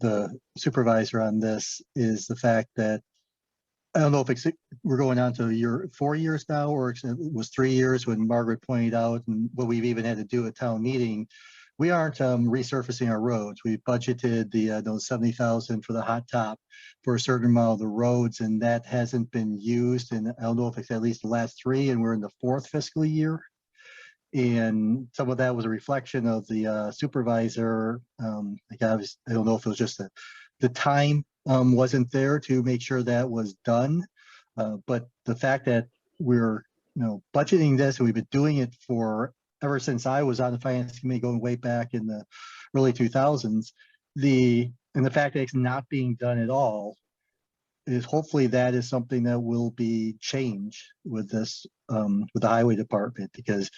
the supervisor on this is the fact that I don't know if we're going on to 4 years now, or it was 3 years when Margaret pointed out, and what we've even had to do at town meeting. We aren't resurfacing our roads. We budgeted those 70,000 for the hot top for a certain amount of the roads, and that hasn't been used. And I don't know if it's at least the last 3, and we're in the 4th fiscal year. And some of that was a reflection of the supervisor. Like I don't know if it was just the time wasn't there to make sure that was done. But the fact that we're budgeting this, and we've been doing it for ever since I was on the finance committee going way back in the early 2000s, and the fact that it's not being done at all is hopefully that is something that will be changed with this, with the highway department, because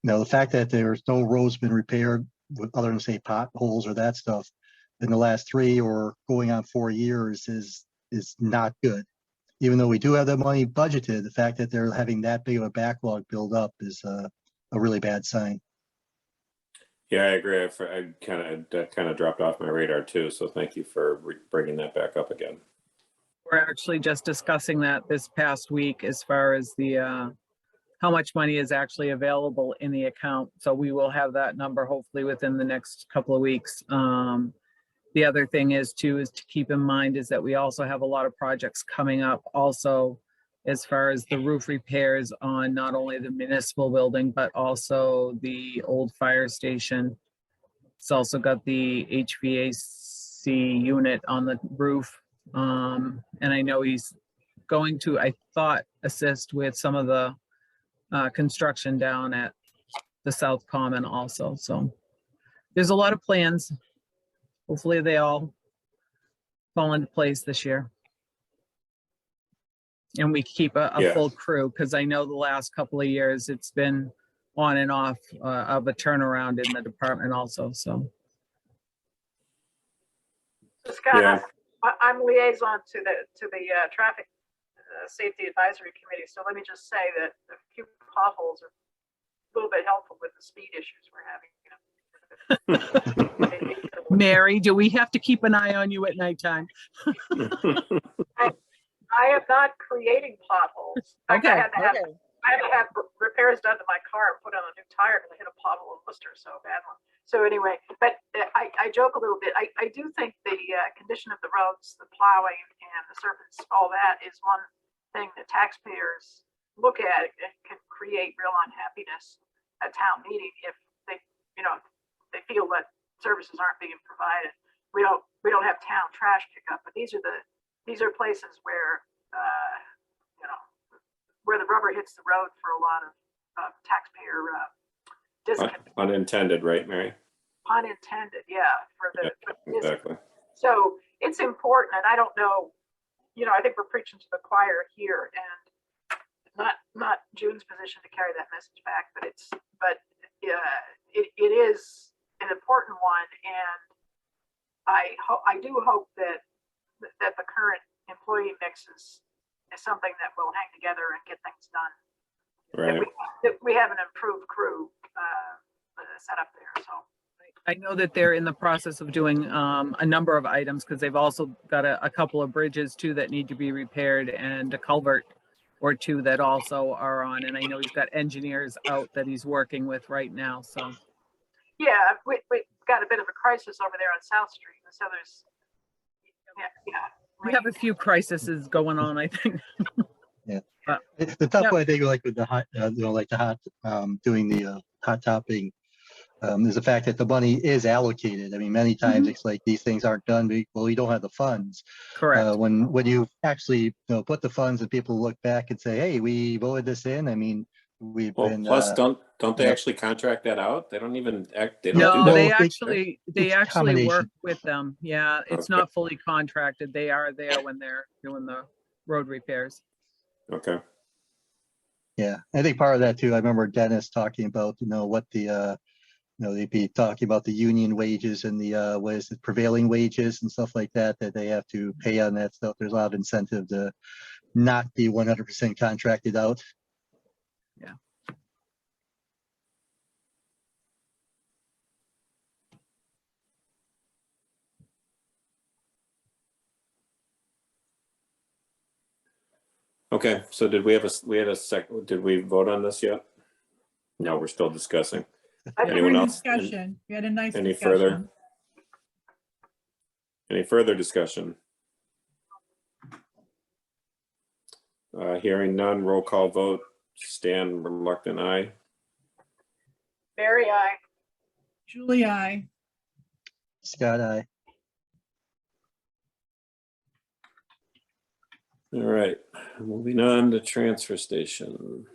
the fact that there's no roads been repaired other than say potholes or that stuff in the last 3 or going on 4 years is not good. Even though we do have that money budgeted, the fact that they're having that big of a backlog build up is a really bad sign. Yeah, I agree. I kind of dropped off my radar too. So thank you for bringing that back up again. We're actually just discussing that this past week as far as the how much money is actually available in the account. So we will have that number hopefully within the next couple of weeks. The other thing is to keep in mind is that we also have a lot of projects coming up also as far as the roof repairs on not only the municipal building, but also the old fire station. It's also got the HVAC unit on the roof. And I know he's going to, I thought, assist with some of the construction down at the South Common also. So there's a lot of plans. Hopefully they all fall into place this year. And we keep a Yeah. full crew, because I know the last couple of years it's been on and off of a turnaround in the department also, so. So Scott, Yeah. I'm liaison to the traffic safety advisory committee. So let me just say that a few potholes are a little bit helpful with the speed issues we're having. Mary, do we have to keep an eye on you at nighttime? I am not creating potholes. In fact, Okay, I had to have okay. I had to have repairs done to my car and put on a new tire because I hit a pothole in Worcester so bad one. So anyway, but I joke a little bit. I do think the condition of the roads, the plowing and the surface, all that is one thing that taxpayers look at. It can create real unhappiness at town meeting if they, they feel that services aren't being provided. We don't have town trash pickup, but these are places where where the rubber hits the road for a lot of taxpayer disconnect. Unintended, right, Mary? Unintended, yeah. For the Exactly. So it's important, and I don't know. I think we're preaching to the choir here, and not June's position to carry that message back, but it is an important one, and I do hope that the current employee mix is something that will hang together and get things done. Right. That we have an improved crew set up there. So I know that they're in the process of doing a number of items, because they've also got a couple of bridges too that need to be repaired, and a culvert or two that also are on. And I know he's got engineers out that he's working with right now. So yeah, we got a bit of a crisis over there on South Street, and so there's we have a few crises going on, I think. The tough one, I think, like with the hot, doing the hot topping, is the fact that the money is allocated. I mean, many times it's like these things aren't done. We don't have the funds. Correct. When you actually put the funds and people look back and say, hey, we voted this in. I mean, we've Well, been, plus, don't they yep. actually contract that out? They don't even act, they don't No, do Well, they that. it's a actually work combination. with them. Yeah, it's Okay. not fully contracted. They are there when they're doing the road repairs. Okay, Yeah, I think part of that too, I remember Dennis talking about, what they'd be talking about the union wages and the, what is it, prevailing wages and stuff like that, that they have to pay on that stuff. There's a lot of incentive to not be 100% contracted out. okay, so did we have we had a did we vote on this yet? No, we're still discussing. I Yeah, Anyone we're in else? discussion. We had a nice Any further? discussion. Any further discussion? Hearing none, roll call vote. Stan reluctant, aye. Mary, I. Julie, I. Scott, All right, moving on to transfer station.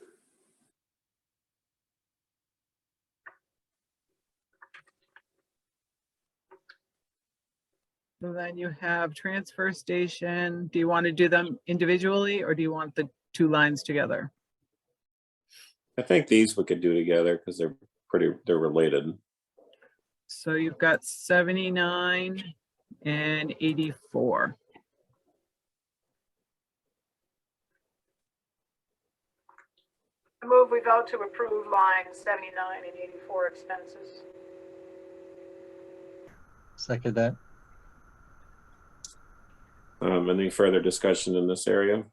So then you have transfer station. Do you want to do them individually or do you want the two lines together? I think these we could do together because they're related. So you've got 79 and 84. I move we vote to approve lines 79 and 84 expenses. second that. Any further discussion in this area?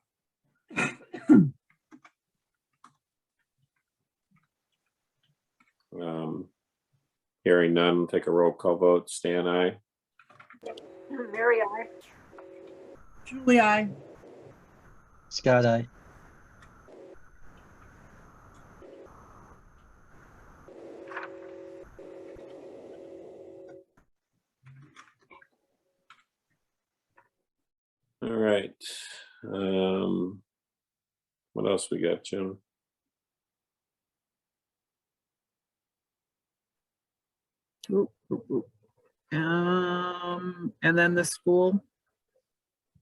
Hearing none, take a roll call vote. Stan, aye. Mary, I. Julie, I. Scott, All right. What else we got, Jim? Oop, oop, oop. And then the school.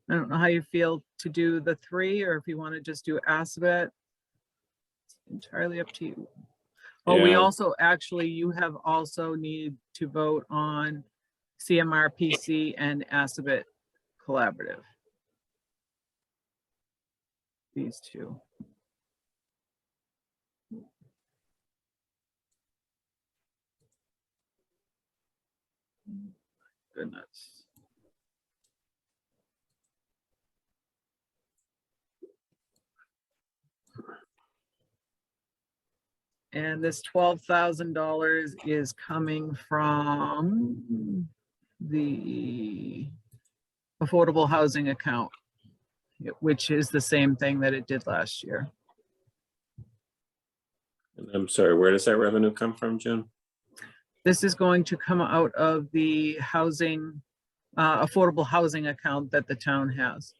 I don't know how you feel to do the three, or if you want to just do Assabet. It's entirely up to you. Oh, we Yeah. also, actually, you have also need to vote on CMRPC and Assabet Collaborative. These two. Goodness. And this $12,000 is coming from the affordable housing account, which is the same thing that it did last year. And I'm sorry, where does that revenue come from, Jim? This is going to come out of the housing, affordable housing account that the town has.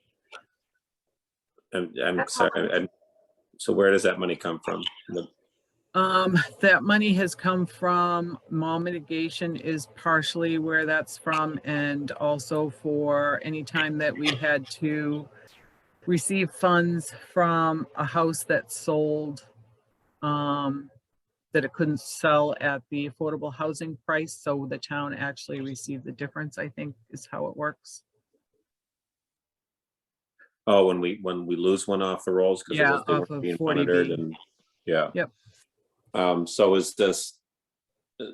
And I'm That's sorry, so where does that money come from? That money has come from mall mitigation is partially where that's from, and also for any time that we had to receive funds from a house that sold, that it couldn't sell at the affordable housing price, so the town actually received the difference, I think is how it works. Oh, when we lose one off the rolls because Yeah, they off weren't of being 40B. monitored, and yeah. Yep. So is this,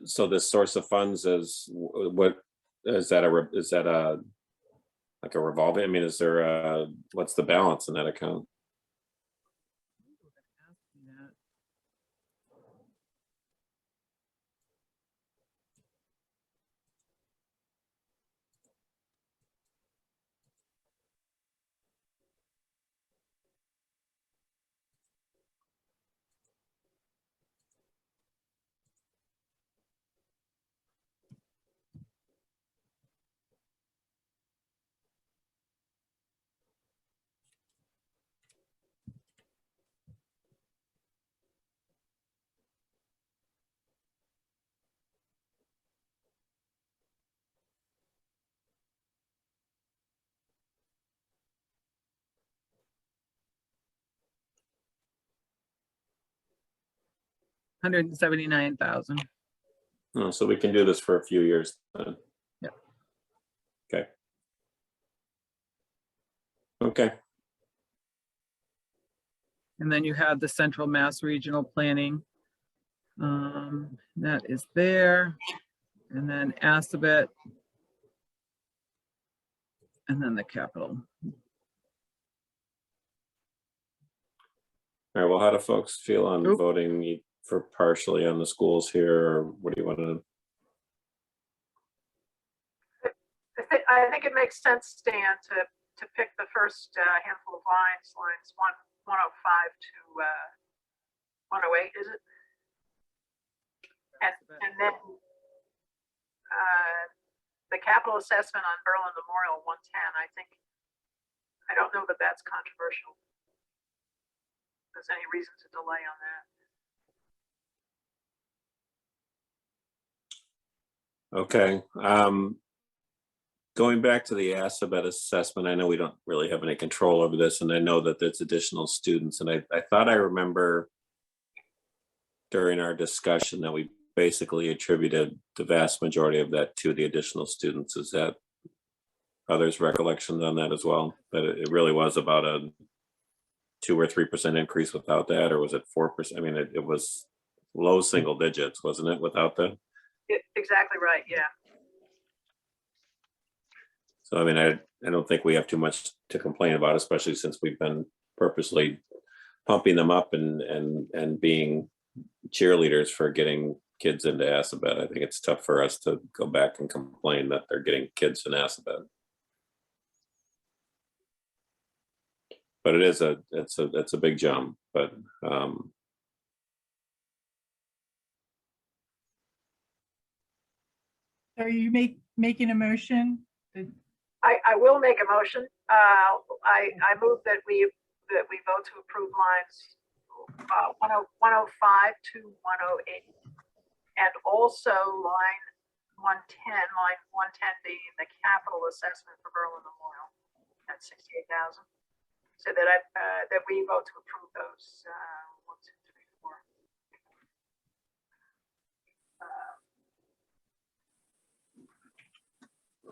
so this source of funds is what is that like a revolving? I mean, is there what's the balance in that account? 179,000. Oh, so we can do this for a few years then. Yeah. Okay. Okay. And then you have the Central Mass Regional Planning. That is there. And then Assabet. And then the capital. All right, well, how do folks feel on Oop. voting for partially on the schools here, or what do you want to? I think it makes sense, Stan, to pick the first handful of lines 105 to 108, is it? And then the capital assessment on Berlin Memorial 110, I don't know that that's controversial. If there's any reason to delay on that. Okay. Going back to the Assabet assessment, I know we don't really have any control over this, and I know that there's additional students, and I thought I remember during our discussion that we basically attributed the vast majority of that to the additional students. Is that others' recollections on that as well? That it really was about a 2 or 3% increase without that, or was it 4%? I mean, it was low single digits, wasn't it, without that? Exactly right, yeah. So, I mean, I don't think we have too much to complain about, especially since we've been purposely pumping them up and being cheerleaders for getting kids into Assabet. I think it's tough for us to go back and complain that they're getting kids in Assabet. But it's a big jump, but Are you making a motion? I will make a motion. I move that we vote to approve lines 105 to 108, and also line 110 being the capital assessment for Berlin Memorial at 68,000. So that that we vote to approve those 1, 2, 3, 4.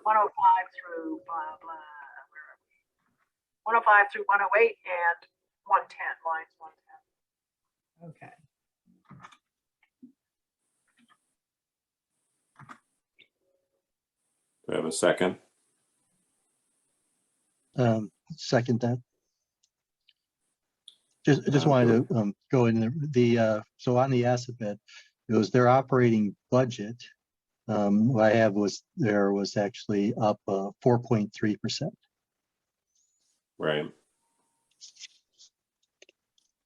105 through blah blah. Where are we? 105 through 108 and 110 lines 110. Okay. do I have a second? Second that. Just wanted to go in the so on the Assabet, it was their operating budget. What I have was actually up 4.3%. Right.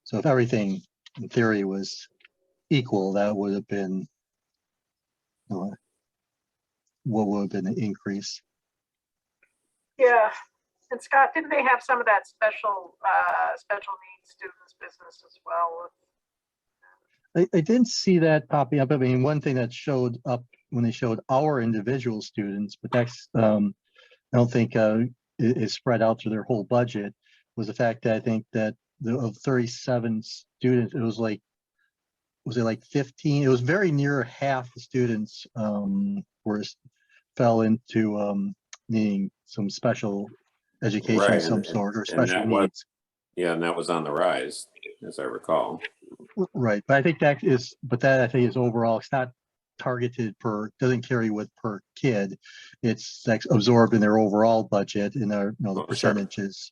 So if everything in theory was equal, that would have been what would have been the increase. Yeah, and Scott, didn't they have some of that special needs students business as well? I didn't see that popping up. I mean, one thing that showed up when they showed our individual students, but that's I don't think is spread out to their whole budget, was the fact that I think that of 37 students, it was like, was it like 15? It was very near half the students fell into needing some special education Right, of some sort or special needs. Yeah, and that was on the rise, as I recall. Right, but I think that I think is overall. It's not targeted per, doesn't carry with per kid. It's like absorbed in their overall budget in their the percentages.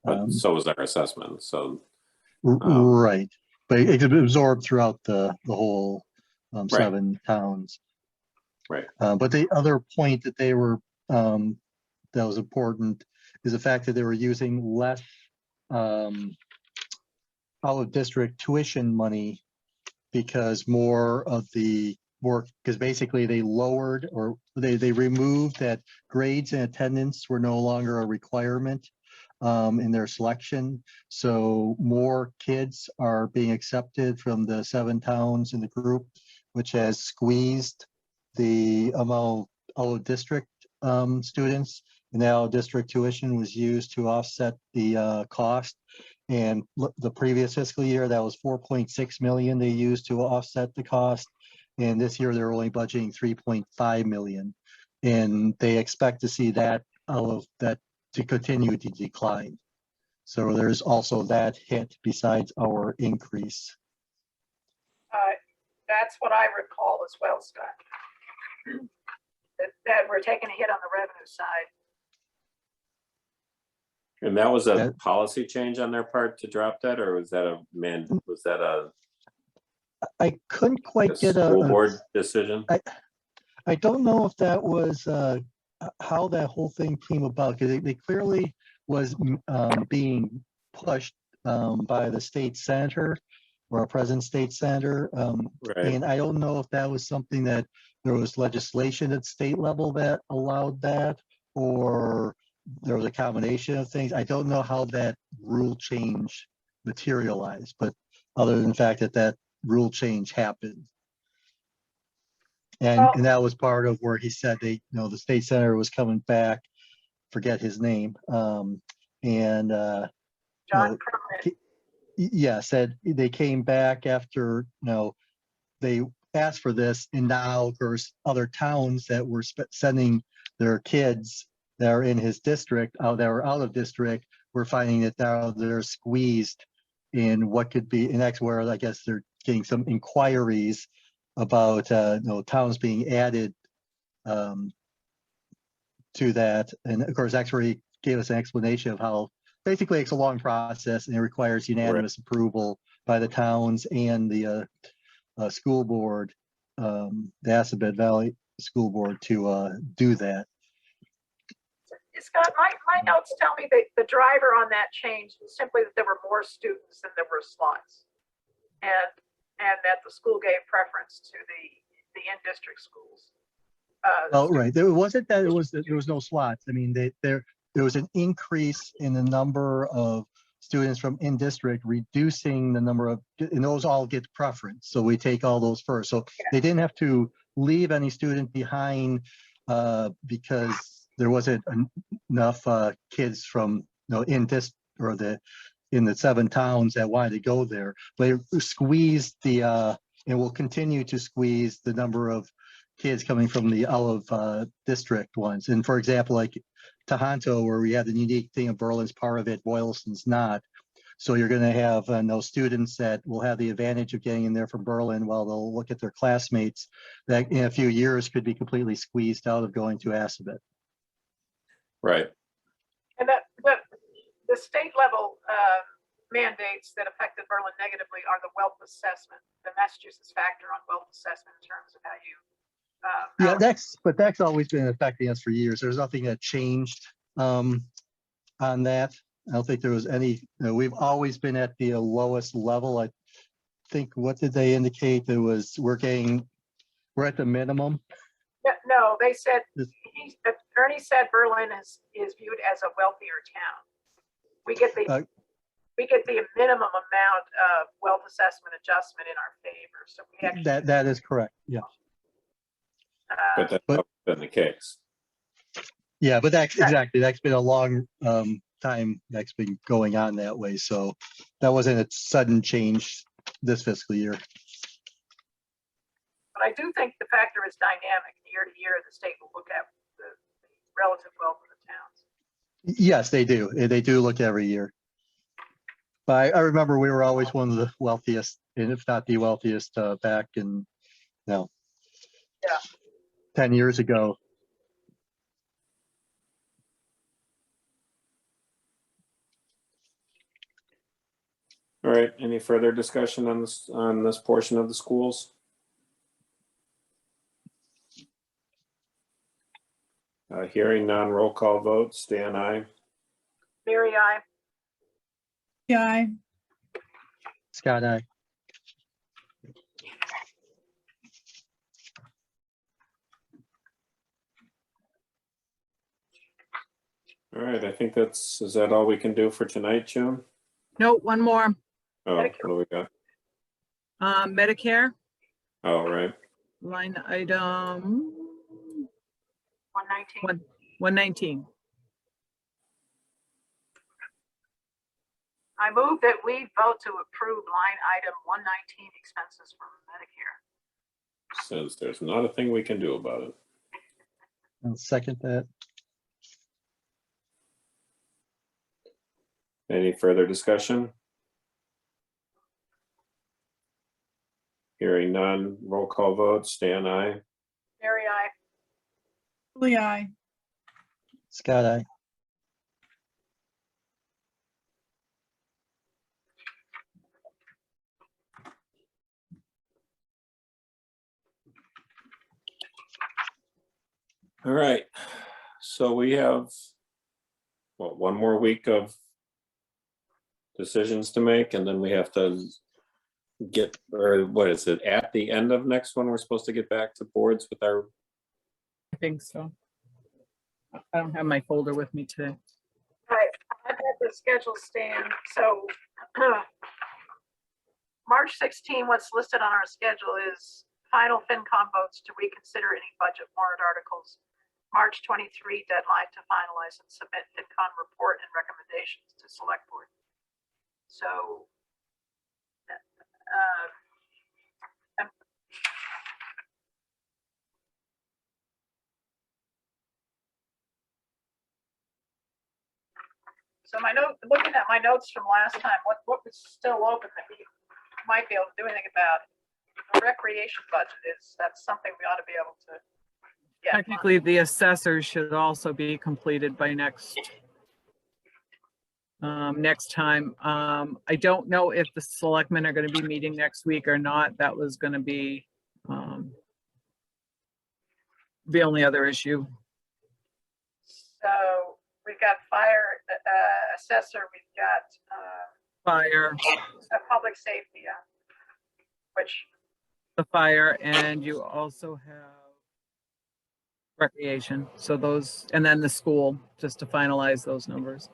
But so was our assessment. So right, but it's absorbed throughout the whole 7 towns. Right. But the other point that they were that was important is the fact that they were using less out of district tuition money because because basically they lowered or they removed that grades and attendance were no longer a requirement in their selection. So more kids are being accepted from the 7 towns in the group, which has squeezed the amount of district students. And now district tuition was used to offset the cost. And the previous fiscal year, that was 4.6 million they used to offset the cost. And this year, they're only budgeting 3.5 million. And they expect to see that out of that to continue to decline. So there's also that hit besides our increase. That's what I recall as well, Scott. That we're taking a hit on the revenue side. And that was a That- policy change on their part to drop that, or was that a I couldn't quite get school a, board decision? I don't know if that was how that whole thing came about, because they clearly was being pushed by the state senator or a present state senator. Right, And I don't know if that was something that there was legislation at state level that allowed that, or there was a combination of things. I don't know how that rule change materialized, but other than the fact that that rule change happened. And that was part of where he said they, the state senator was coming back, forget his name. John No. Cronin. Yeah, said they came back after, they asked for this, and now there's other towns that were sending their kids that are in his district, that are out of district, we're finding that they're squeezed in what could be, and that's where I guess they're getting some inquiries about, towns being added to that. And of course, that's where he gave us an explanation of how basically it's a long process and it requires unanimous approval by the towns and the school board, the Assabet Valley School Board to do that. Scott, my notes tell me that the driver on that change was simply that there were more students than there were slots. And that the school gave preference to the in-district schools. Oh, right. There wasn't that there was no slots. I mean, there was an increase in the number of students from in-district, reducing the number of, and those all get preference. So we take all those first. So they didn't have to leave any student behind because there wasn't enough kids from, in this or in the 7 towns that wanted to go there. They squeezed and will continue to squeeze the number of kids coming from the out of district ones. And for example, like Tohoto, where we have the unique thing of Berlin's part of it, Boylston's not. So you're going to have those students that will have the advantage of getting in there from Berlin while they'll look at their classmates that in a few years could be completely squeezed out of going to Assabet. right. And the state level mandates that affected Berlin negatively are the wealth assessment, the Massachusetts factor on wealth assessment in terms of how you. Yeah, that's always been affecting us for years. There's nothing that changed on that. I don't think there was any, we've always been at the lowest level. I think, what did they indicate? There was, we're at the minimum. No, they said, Ernie said Berlin is viewed as a wealthier town. We get the minimum amount of wealth assessment adjustment in our favor. So we actually. That is correct. Yeah. But that's not been the case. Yeah, but that's exactly, that's been a long time that's been going on that way. So that wasn't a sudden change this fiscal year. But I do think the factor is dynamic. Year to year, the state will look at the relative wealth of the towns. Yes, they do. They do look every year. But I remember we were always one of the wealthiest, and if not the wealthiest, back in, 10 years ago. All right, any further discussion on this portion of the schools? Hearing none, roll call vote. Stan, aye. Mary, I. Yeah, Scott, I. All right, I think is that all we can do for tonight, June? No, one more. Oh, what do we got? Medicare, Oh, right. line item 119. 119. I move that we vote to approve line item 119 expenses from Medicare. Says there's not a thing we can do about it. I'll second that. Any further discussion? Hearing none, roll call vote, Stan, aye. Mary, I. Julie, I. Scott, I. All right, so we have, what, one more week of decisions to make, and then we have to get, or what is it, at the end of next one, we're supposed to get back to boards with our, I think so. I don't have my folder with me today. All right, I've got the schedule stand, so March 16, what's listed on our schedule is final FinCom votes to reconsider any budget warrant articles. March 23, deadline to finalize and submit FinCon report and recommendations to select board. So so my note, looking at my notes from last time, what was still open that we might be able to do anything about? The recreation budget that's something we ought to be able to get. Technically, the assessors should also be completed by next time. I don't know if the selectmen are going to be meeting next week or not. That was going to be the only other issue. So we've got fire assessor, we've got Fire, public safety, which the fire, and you also have recreation. So those, and then the school, just to finalize those numbers.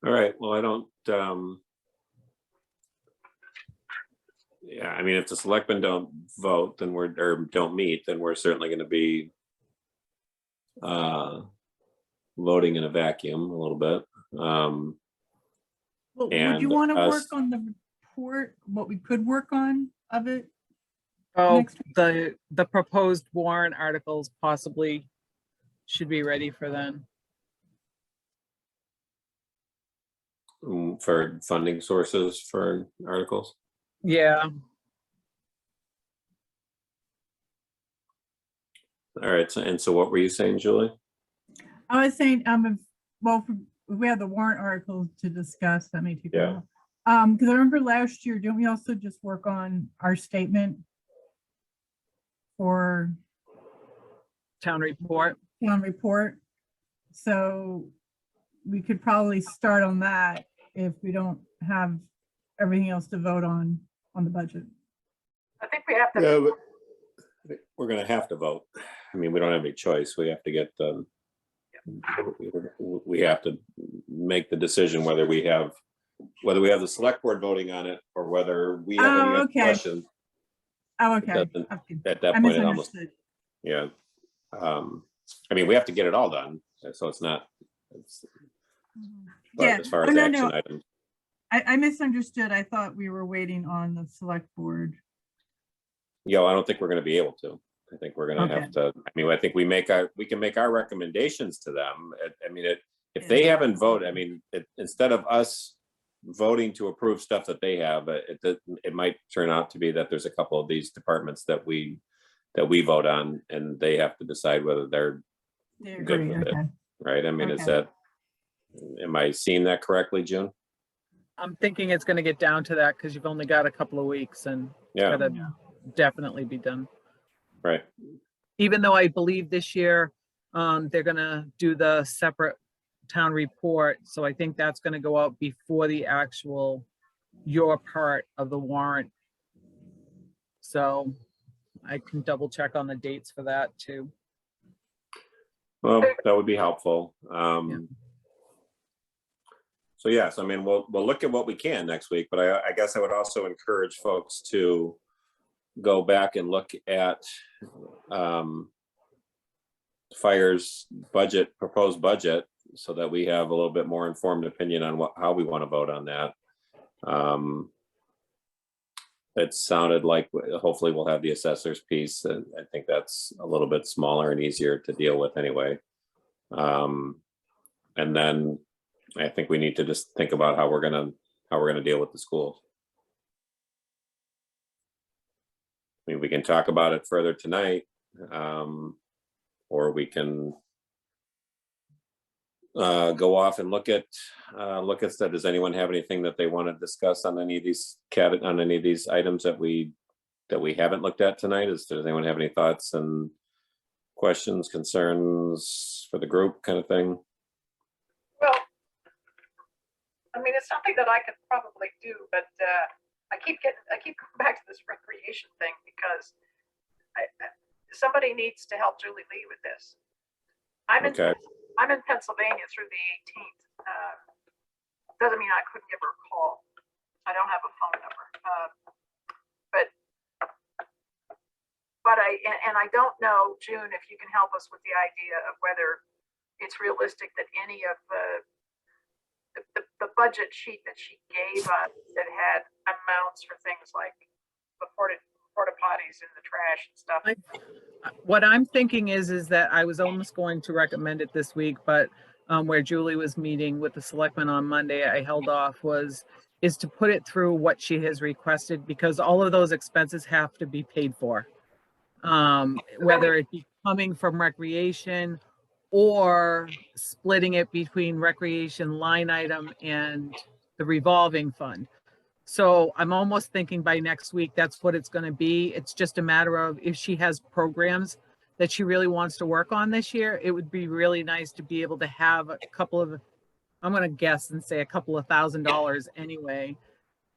all right, well, I don't, yeah, I mean, if the selectmen don't vote, then or don't meet, then we're certainly gonna be voting in a vacuum a little bit. Well, would And you want to work us- on the report, what we could work on of it? Oh, Next week. the proposed warrant articles possibly should be ready for then. For funding sources for articles. Yeah, All right, so, and so what were you saying, Julie? I was saying, well, we have the warrant articles to discuss, that may take a Yeah. while. Because I remember last year, didn't we also just work on our statement for town report. town report? So we could probably start on that if we don't have everything else to vote on the budget. I think we have to. Yeah, but we're gonna have to vote. I mean, we don't have any choice. We have to get, we have to make the decision whether we have the select board voting on it or whether we have any Oh, other okay. questions. Oh, okay. doesn't- Okay. At that I point, it almost, misunderstood. yeah. I mean, we have to get it all done, so it's not, but Yeah, as far oh, as no, action no, items. I misunderstood. I thought we were waiting on the select board. Yeah, I don't think we're gonna be able to. I think we're gonna have to, I mean, I think we can make our recommendations to them. I mean, if they haven't voted, I mean, instead of us voting to approve stuff that they have, it might turn out to be that there's a couple of these departments that we vote on and they have to decide whether they're They good agree, with it. okay. right. I mean, is Okay. am I seeing that correctly, June? I'm thinking it's gonna get down to that because you've only got a couple of weeks and it's Yeah, gotta definitely be done. right. Even though I believe this year, they're gonna do the separate town report. So I think that's gonna go out before the actual, your part of the warrant. So I can double check on the dates for that too. Well, that would be helpful. So yes, I mean, we'll look at what we can next week, but I guess I would also encourage folks to go back and look at fire's budget, proposed budget, so that we have a little bit more informed opinion on how we want to vote on that. It sounded like hopefully we'll have the assessor's piece, and I think that's a little bit smaller and easier to deal with anyway. And then I think we need to just think about how we're gonna deal with the schools. I mean, we can talk about it further tonight, or we can go off and look at stuff. Does anyone have anything that they want to discuss on any of these items that we haven't looked at tonight? Does anyone have any thoughts and questions, concerns for the group kind of thing? Well, I mean, it's something that I could probably do, but I keep going back to this recreation thing because somebody needs to help Julie Lee with this. I'm in Pennsylvania through the 18th. Doesn't mean I couldn't give her a call. I don't have a phone number. But I don't know, June, if you can help us with the idea of whether it's realistic that any of the budget sheet that she gave us that had amounts for things like the porta potties and the trash and stuff. What I'm thinking is that I was almost going to recommend it this week, but where Julie was meeting with the selectmen on Monday, I held off, is to put it through what she has requested, because all of those expenses have to be paid for. Whether it be coming from recreation or splitting it between recreation line item and the revolving fund. So I'm almost thinking by next week, that's what it's going to be. It's just a matter of if she has programs that she really wants to work on this year, it would be really nice to be able to have a couple of, I'm going to guess and say a couple of $1,000s anyway,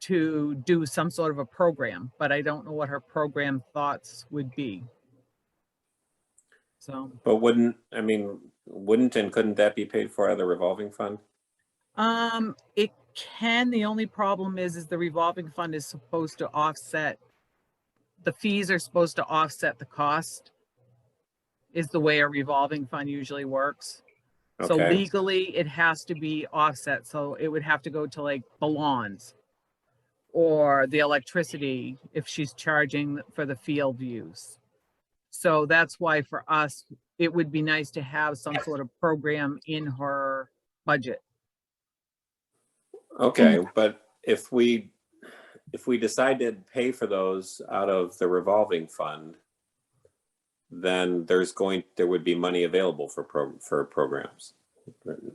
to do some sort of a program, but I don't know what her program thoughts would be. So. But wouldn't and couldn't that be paid for out of the revolving fund? It can. The only problem is the revolving fund is supposed to offset, the fees are supposed to offset the cost, is the way a revolving fund usually works. So Okay. legally it has to be offset. So it would have to go to like the lawns or the electricity if she's charging for the field use. So that's why for us, it would be nice to have some sort of program in her budget. Okay, but if we decide to pay for those out of the revolving fund, then there would be money available for programs,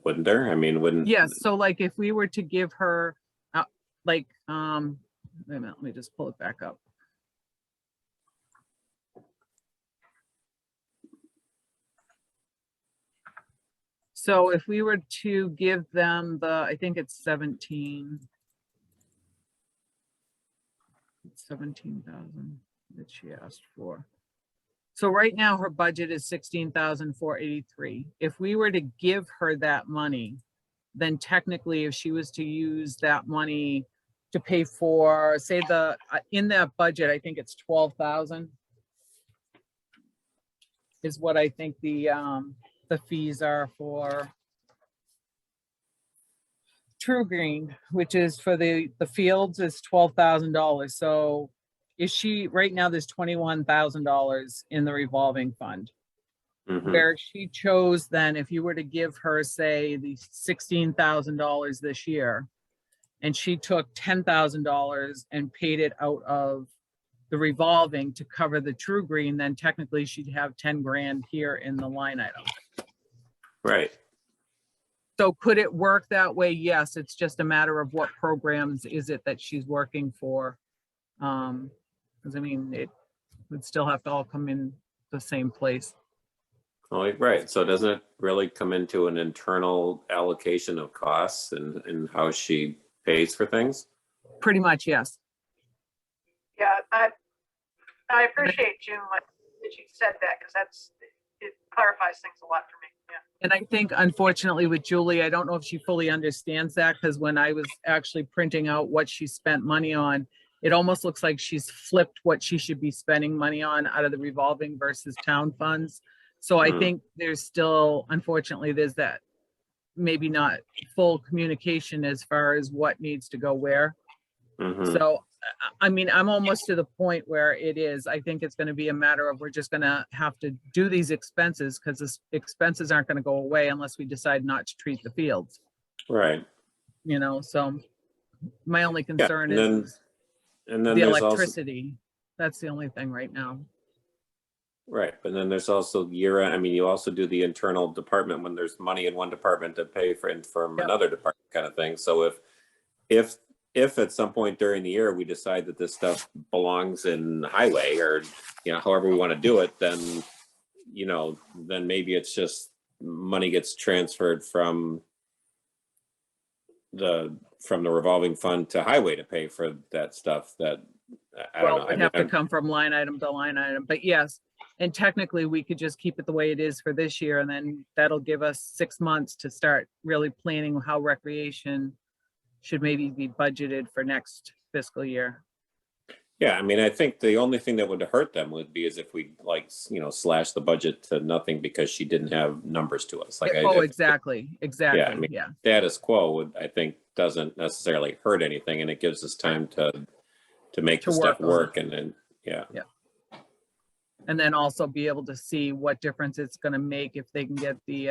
wouldn't there? I mean, wouldn't? Yes. So like if we were to give her wait a minute, let me just pull it back up. So if we were to give them I think it's 17,000 that she asked for. So right now her budget is 16,483. If we were to give her that money, then technically if she was to use that money to pay for, say in that budget, I think it's 12,000 is what I think the fees are for True Green, which is for the fields, is $12,000. So is she, right now there's $21,000 in the revolving fund. Mhm. Where she chose then, if you were to give her, say, the $16,000 this year, and she took $10,000 and paid it out of the revolving to cover the True Green, then technically she'd have 10 grand here in the line item. Right. So could it work that way? Yes, it's just a matter of what programs is it that she's working for. Because I mean, it would still have to all come in the same place. Oh, right. So doesn't it really come into an internal allocation of costs and how she pays for things? Pretty much, yes. Yeah, I appreciate June that you said that, because it clarifies things a lot for me. Yeah. And I think unfortunately with Julie, I don't know if she fully understands that, because when I was actually printing out what she spent money on, it almost looks like she's flipped what she should be spending money on out of the revolving versus town funds. So I Mhm. think there's still, unfortunately, there's that maybe not full communication as far as what needs to go where. Mhm. So, I mean, I'm almost to the point where it is, I think it's gonna be a matter of, we're just gonna have to do these expenses, because the expenses aren't gonna go away unless we decide not to treat the fields, Right. you know, so my only Yeah. concern And then, is and then the there's also, electricity. That's the only thing right now. right. But then there's also year, I mean, you also do the internal department when there's money in one department to pay for, and from Yep. another department kind of thing. So if, if at some point during the year we decide that this stuff belongs in highway, or, you know, however we want to do it, then, you know, then maybe it's just money gets transferred from the revolving fund to highway to pay for that stuff that, I don't Well, know. it I would mean, have to come from line item to line item, but yes. And technically, we could just keep it the way it is for this year, and then that'll give us 6 months to start really planning how recreation should maybe be budgeted for next fiscal year. yeah, I mean, I think the only thing that would hurt them would be is if we, like, you know, slash the budget to nothing because she didn't have numbers to us. Like, Oh, I exactly, mean, exactly, yeah. status quo would, I think, doesn't necessarily hurt anything, and it gives us time to make To the stuff work on it. work, and then, yeah. And then also be able to see what difference it's gonna make if they can get the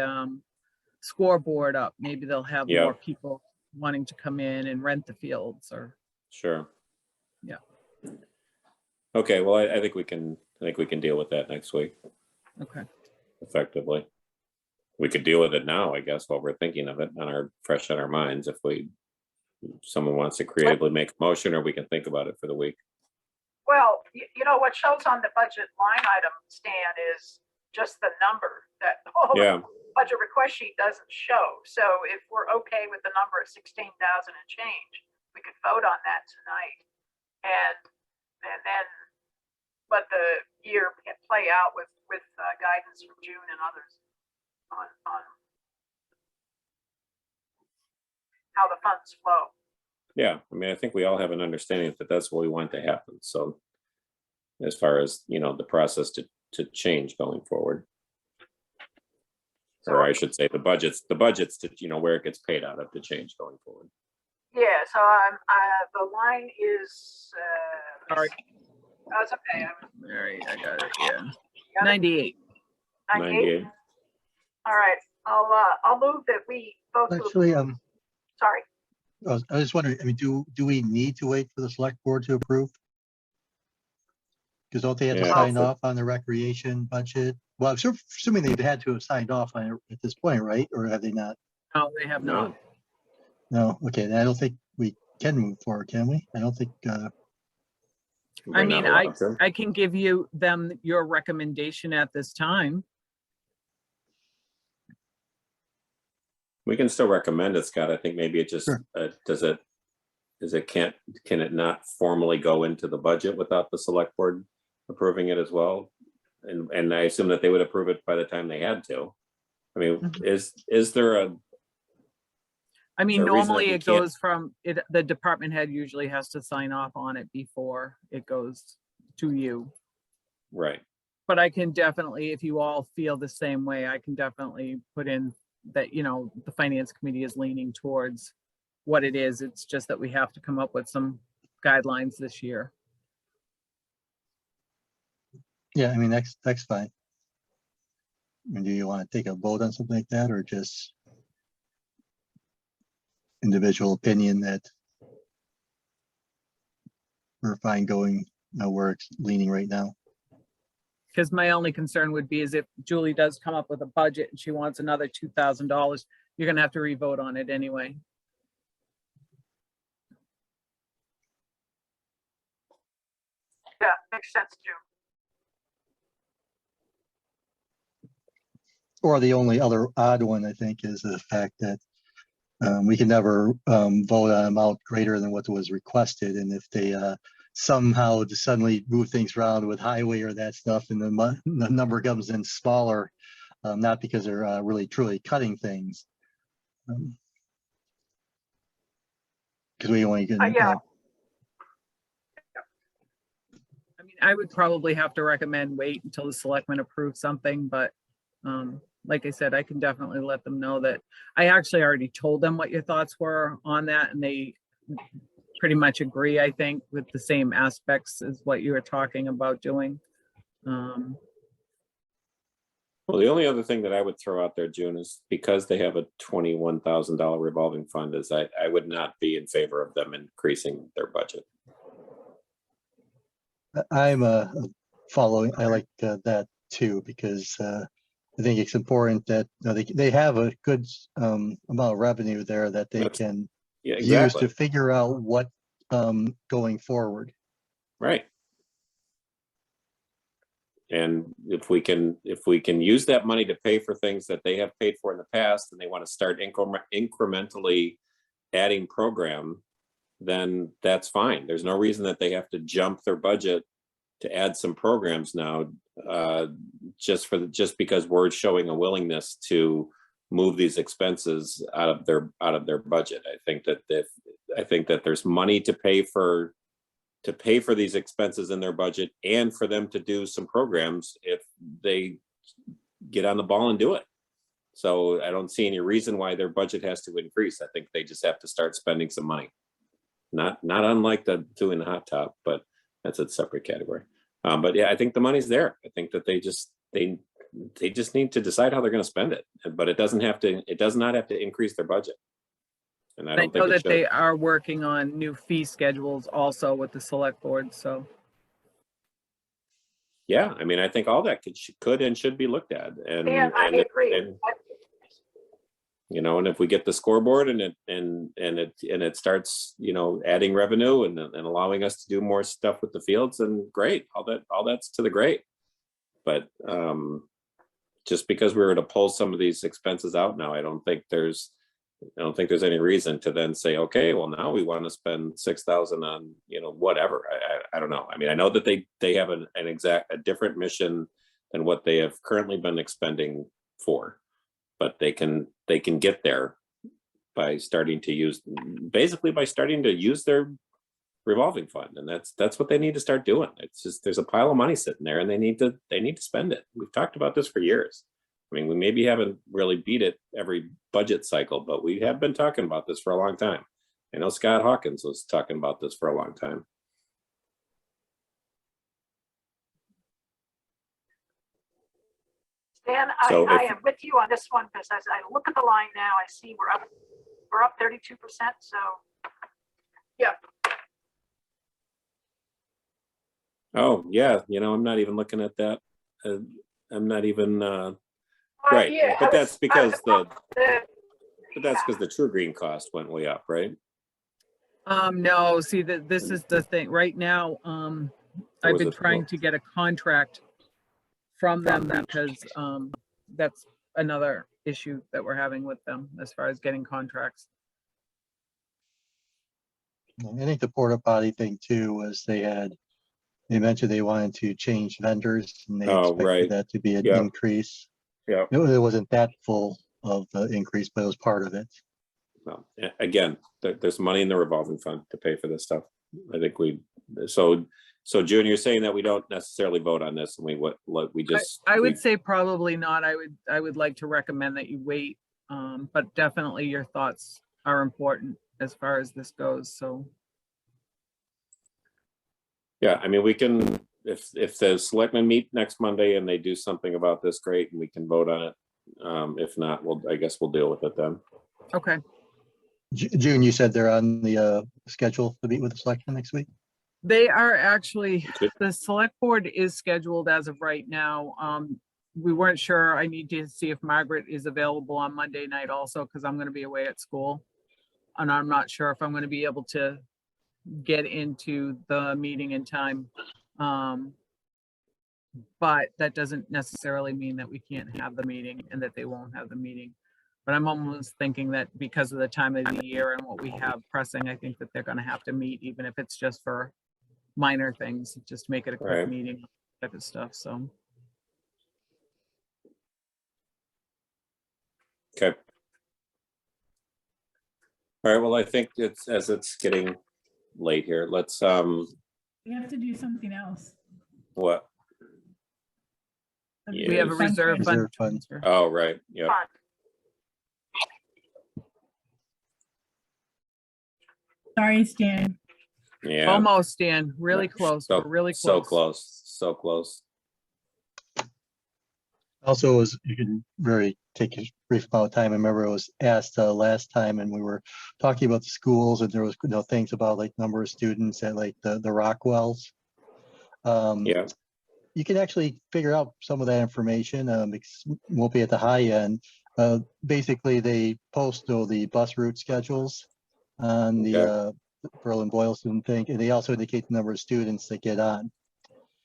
scoreboard up. Maybe they'll have Yeah. more people wanting to come in and rent the fields, or, Sure. Yeah. Okay, well, I think we can deal with that next week okay. effectively. We could deal with it now, I guess, while we're thinking of it fresh on our minds. If someone wants to creatively make a motion, or we can think about it for the week. Well, you know, what shows on the budget line item, Stan, is just the number that Yeah, budget request sheet doesn't show. So if we're okay with the number of 16,000 and change, we could vote on that tonight. And then let the year play out with guidance from June and others on how the funds flow. yeah. I mean, I think we all have an understanding that that's what we want to happen. So as far as, you know, the process to change going forward. Or I should say the budgets to, you know, where it gets paid out of to change going forward. Yeah, so the line is, Sorry. oh, it's okay. All right, I got it, yeah. Got it? 98. 98. All right, I'll move that we both. Actually, Sorry. I was just wondering, I mean, do we need to wait for the select board to approve? Because don't they have to Yeah. sign off on the recreation budget? Well, I'm assuming they've had to have signed off on it at this point, right? Or have they not? No, they have not. No, okay, then I don't think we can move forward, can we? I don't think, I We're not mean, allowed to. I can give you your recommendation at this time. We can still recommend it, Scott. I think maybe it just, Sure. can it not formally go into the budget without the select board approving it as well? And I assume that they would approve it by the time they had to. I mean, Mhm. is there I mean, there a reason that normally we it can't- goes from, the department head usually has to sign off on it before it goes to you. right? But I can definitely, if you all feel the same way, I can definitely put in that, you know, the finance committee is leaning towards what it is. It's just that we have to come up with some guidelines this year. yeah, I mean, that's fine. And do you want to take a vote on something like that or just individual opinion that we're fine going where it's leaning right now? Because my only concern would be is if Julie does come up with a budget and she wants another $2,000, you're gonna have to re-vote on it anyway. Yeah, makes sense, June. Or the only other odd one, I think, is the fact that we can never vote on an amount greater than what was requested. And if they somehow just suddenly move things around with highway or that stuff and the number comes in smaller, not because they're really truly cutting things. Because we only can, Yeah. I mean, I would probably have to recommend wait until the selectmen approve something, but Like I said, I can definitely let them know that I actually already told them what your thoughts were on that, and they pretty much agree, I think, with the same aspects as what you were talking about doing. Well, the only other thing that I would throw out there, June, is because they have a $21,000 revolving fund, is I would not be in favor of them increasing their budget. I'm following, I like that too, because I think it's important that they have a good amount of revenue there that they That's- can Yeah, use exactly. to figure out what going forward. Right. And if we can use that money to pay for things that they have paid for in the past, and they want to start incrementally adding program, then that's fine. There's no reason that they have to jump their budget to add some programs now, just because we're showing a willingness to move these expenses out of their budget. I think that there's money to pay for these expenses in their budget, and for them to do some programs if they get on the ball and do it. So I don't see any reason why their budget has to increase. I think they just have to start spending some money. Not unlike doing the hot top, but that's a separate category. But yeah, I think the money's there. I think that they just need to decide how they're going to spend it. But it does not have to increase their budget. And I I don't think know it that should. they are working on new fee schedules also with the select board, so. Yeah, I mean, I think all that could and should be looked at. And Dan, I agree. and you know, and if we get the scoreboard and it starts, you know, adding revenue and allowing us to do more stuff with the fields, then great. All that's to the great. But just because we were to pull some of these expenses out now, I don't think there's any reason to then say, okay, well, now we want to spend 6,000 on, you know, whatever. I don't know. I mean, I know that they have a different mission than what they have currently been expending for, but they can get there by starting to use their revolving fund. And that's what they need to start doing. It's just, there's a pile of money sitting there, and they need to spend it. We've talked about this for years. I mean, we maybe haven't really beat it every budget cycle, but we have been talking about this for a long time. I know Scott Hawkins was talking about this for a long time. Dan, So I if- am with you on this one, because as I look at the line now, I see we're up 32%, so. Oh, yeah, you know, I'm not even looking at that. I'm not even, right, yeah, but that's because the- the True Green cost went way up, right? No, see, this is the thing, right now, Or I've was been it trying both? to get a contract from them because, that's another issue that we're having with them as far as getting contracts. I think the porta potty thing too was they mentioned they wanted to change vendors, and they Oh, right. expected that to be an Yeah. increase. Yeah. It wasn't that full of the increase, but it was part of it. Well, again, there's money in the revolving fund to pay for this stuff. I think so June, you're saying that we don't necessarily vote on this, and we just. I would say probably not. I would like to recommend that you wait. But definitely your thoughts are important as far as this goes, so. Yeah, I mean, we can, if the selectmen meet next Monday and they do something about this, great, and we can vote on it. If not, I guess we'll deal with it then. Okay, June, you said they're on the schedule to meet with the selectmen next week? they are actually, Good. the select board is scheduled as of right now. We weren't sure. I need to see if Margaret is available on Monday night also, because I'm gonna be away at school. And I'm not sure if I'm gonna be able to get into the meeting in time. But that doesn't necessarily mean that we can't have the meeting and that they won't have the meeting. But I'm almost thinking that because of the time of the year and what we have pressing, I think that they're gonna have to meet, even if it's just for minor things, just make it a quick Right. meeting type of stuff, so. Okay. All right, well, I think it's getting late here. Let's, We have to do something else. what? Yeah. We have a Fund reserve fund. Reserve fund. transfer. Oh, right, yeah, Fun. Sorry, Stan. yeah. Almost, Dan, really close. So- We're really So close. close, so close. Also, as you can very take a brief amount of time. I remember it was asked last time, and we were talking about the schools, and there was things about like number of students at like the Rockwells. Yeah, You can actually figure out some of that information. It won't be at the high end. Basically, they post the bus route schedules on the Okay. Berlin Boylston thing, and they also indicate the number of students that get on.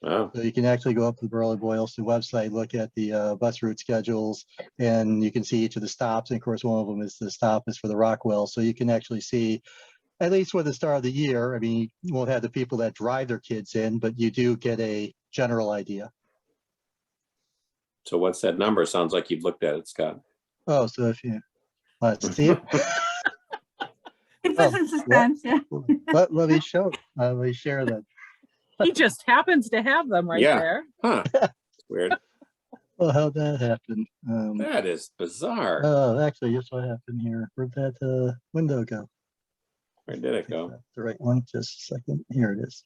oh, So you can actually go up to the Berlin Boylston website, look at the bus route schedules, and you can see each of the stops. And of course, one of them is the stop is for the Rockwell. So you can actually see, at least for the start of the year, I mean, you won't have the people that drive their kids in, but you do get a general idea. so what's that number? Sounds like you've looked at it, Scott. Oh, so if you let's see it, It's Oh, us in suspense, yeah. let me show, let me share that. He just happens to have them right Yeah. there. Huh, weird. Well, how'd that happen? That is bizarre. Oh, actually, guess what happened here? Where'd that window go? Where did it If go? that's the right one, just a second. Here it is.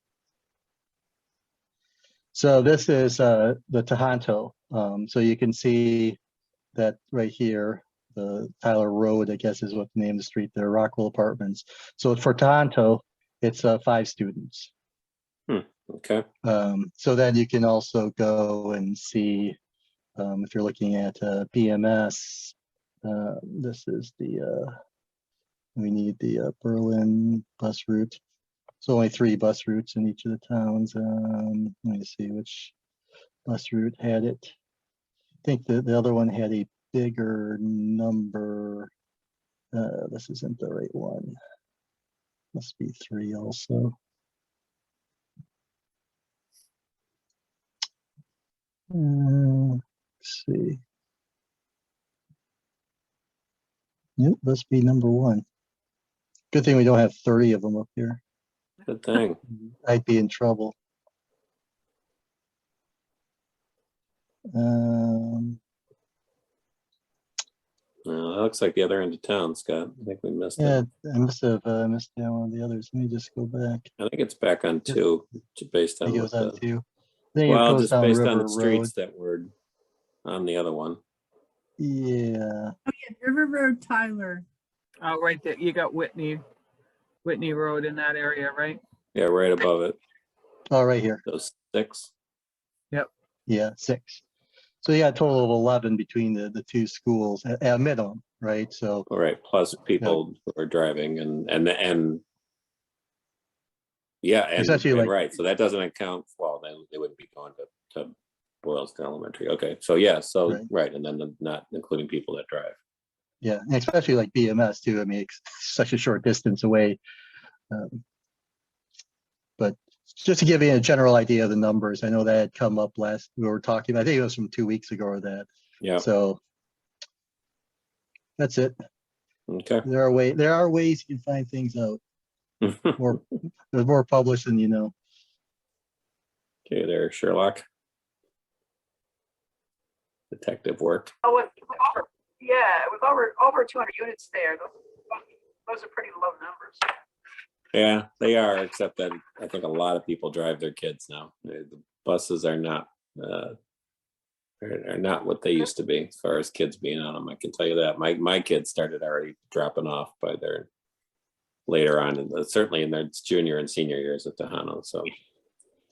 So this is the Tohoto. So you can see that right here, the Tyler Road, I guess is what the name of the street there, Rockwell Apartments. So for Tohoto, it's 5 students. Okay, So then you can also go and see, if you're looking at BMS, this is we need the Berlin bus route. So only 3 bus routes in each of the towns. Let me see which bus route had it. I think the other one had a bigger number. This isn't the right one. Must be 3 also. Let's see. Yep, must be number 1. Good thing we don't have 30 of them up here. good thing. I'd be in trouble. Well, that looks like the other end of town, Scott. I think we missed Yeah, it. I must have missed down one of the others. Let me just go back. I think it's back on 2, based It on goes what on the, 2. I think it well, goes just down based on River the Road. streets that were on the other one. Yeah, River Road, Tyler. Oh, right there. You got Whitney Road in that area, right? Yeah, right above it, oh, right here. those 6. Yeah, 6. So you got a total of 11 between the 2 schools at a minimum, right? So All right, plus people who are driving and yeah, and Essentially, like- right, so that doesn't account, well, then they wouldn't be going to Boylston Elementary. Okay, so yeah, so, Right. right, and then not including people that drive. yeah, and especially like BMS too. I mean, it's such a short distance away. But just to give you a general idea of the numbers, I know that had come up last, we were talking, I think it was from 2 weeks ago or that. Yeah, So that's it. okay. There are ways you can find things out. More, there's more published than you know. Okay, there, Sherlock. Detective work. Oh, with over, yeah, with over 200 units there, those are pretty low numbers. Yeah, they are, except that I think a lot of people drive their kids now. The buses are not what they used to be as far as kids being on them. I can tell you that. My kids started already dropping off by their later on, and certainly in their junior and senior years at Tohono. So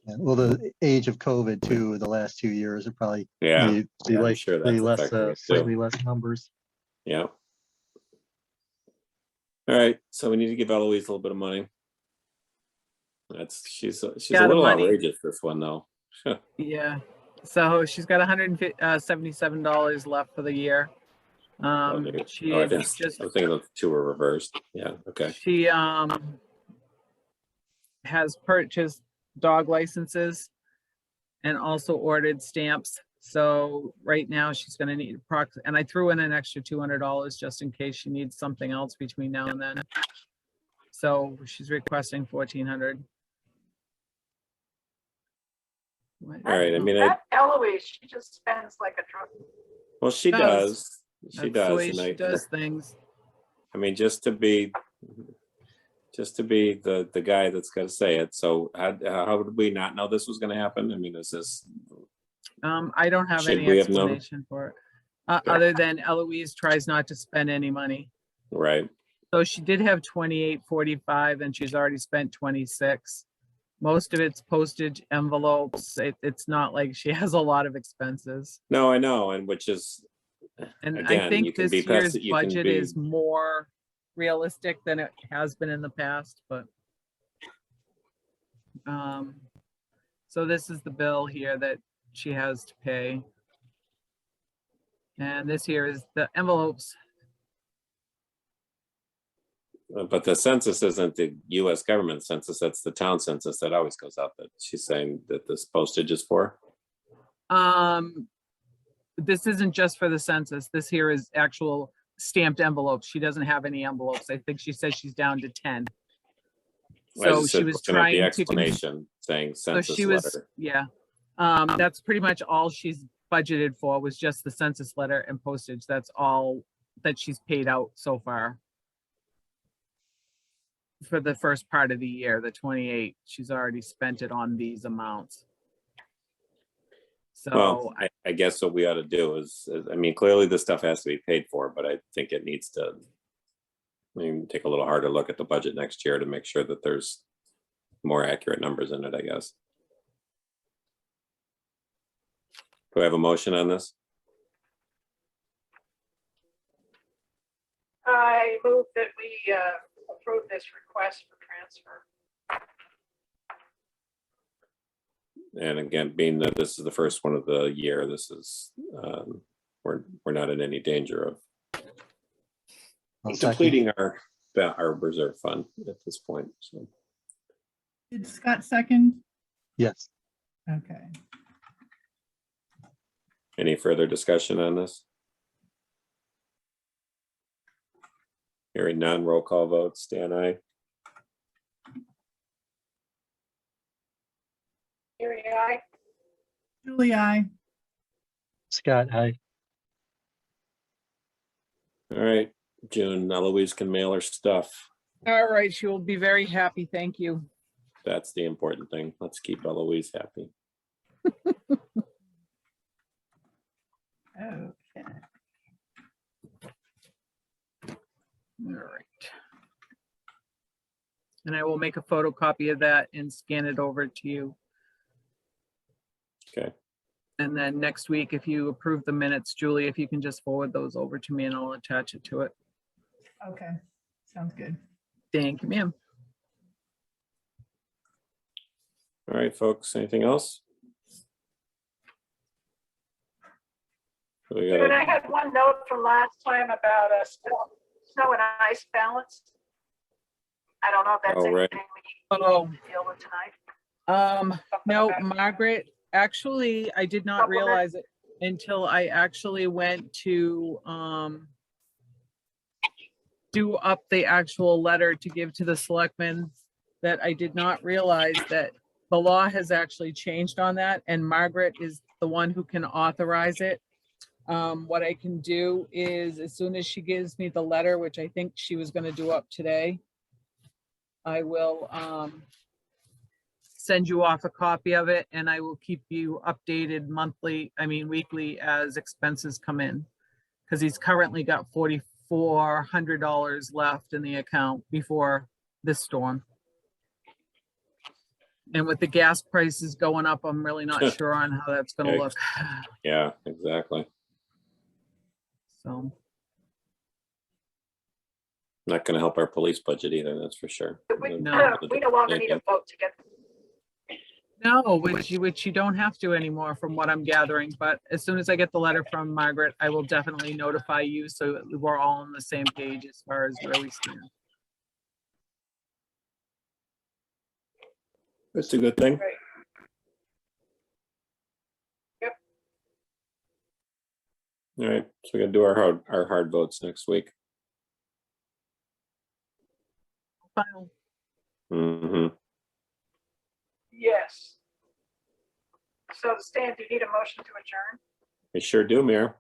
Yeah, well, the age of COVID too, the last 2 years are probably yeah, be yeah, I'm like sure pretty that's less, affecting it too. slightly less numbers. Yeah. All right, so we need to give Eloise a little bit of money. She's a Got little money. outrageous, this one though. Yeah. So she's got $177 left for the year. She I had think just I was thinking the 2 were reversed. Yeah, okay. She has purchased dog licenses and also ordered stamps. So right now she's gonna need and I threw in an extra $200 just in case she needs something else between now and then. So she's requesting $1,400. What? All right, I mean, That Eloise, she just spends like a drunk. well, she Does. does. She That's the does. way And she does things. I mean, just to be the guy that's gonna say it. So how would we not know this was gonna happen? I mean, is this, I don't have Should any we have known? explanation for it. Other than Eloise tries not to spend any money. right? So she did have 28.45 and she's already spent 26. Most of it's postage envelopes. It's not like she has a lot of expenses. No, I know, and which is, And I Again, you think can this be year's you can budget be- is more realistic than it has been in the past, but. So this is the bill here that she has to pay. And this here is the envelopes. but the census isn't the US government census, that's the town census that always goes out, that she's saying that this postage is for. This isn't just for the census. This here is actual stamped envelopes. She doesn't have any envelopes. I think she said she's down to 10. I So just she said was looking at the trying to, explanation saying so census she was, letter. yeah. That's pretty much all she's budgeted for was just the census letter and postage. That's all that she's paid out so far. For the first part of the year, the 28, she's already spent it on these amounts. So, Well, I guess what we ought to do is, I mean, clearly this stuff has to be paid for, but I think it needs to, I mean, take a little harder look at the budget next year to make sure that there's more accurate numbers in it, I guess. Do I have a motion on this? I move that we approve this request for transfer. And again, being that this is the first one of the year, this is, we're not in any danger of I'll second. depleting our reserve fund at this point, so. Did Scott second? Yes, Okay. Any further discussion on this? Hearing none, roll call vote, Stan, aye. Here, I. Julie, I. Scott, aye. All right, June, Eloise can mail her stuff. all right, she will be very happy. Thank you. That's the important thing. Let's keep Eloise happy. Okay. All right. And I will make a photocopy of that and scan it over to you. Okay. And then next week, if you approve the minutes, Julie, if you can just forward those over to me and I'll attach it to it. Okay. Sounds good. Thank you, ma'am. All right, folks, anything else? We And I gotta, had one note from last time about snow and ice balance. I don't know if that's Oh, right. anything we Oh, need to deal with tonight. no, Margaret, actually, I did not Supplement. realize it until I actually went to do up the actual letter to give to the selectmen, that I did not realize that the law has actually changed on that, and Margaret is the one who can authorize it. What I can do is, as soon as she gives me the letter, which I think she was gonna do up today, I will send you off a copy of it, and I will keep you updated weekly as expenses come in. Because he's currently got $4,400 left in the account before this storm. And with the gas prices going up, I'm really not sure on how that's gonna Yikes. look. yeah, exactly. So, Not gonna help our police budget either, that's for sure. We No. we no longer need a vote to get. no, which you don't have to anymore from what I'm gathering, but as soon as I get the letter from Margaret, I will definitely notify you so that we're all on the same page as far as where we stand. That's a good thing. Right. Yep. All right, so we're gonna do our hard votes next week. Final. Mm-hmm. Yes. So Stan, do you need a motion to adjourn? I sure do, Mayor.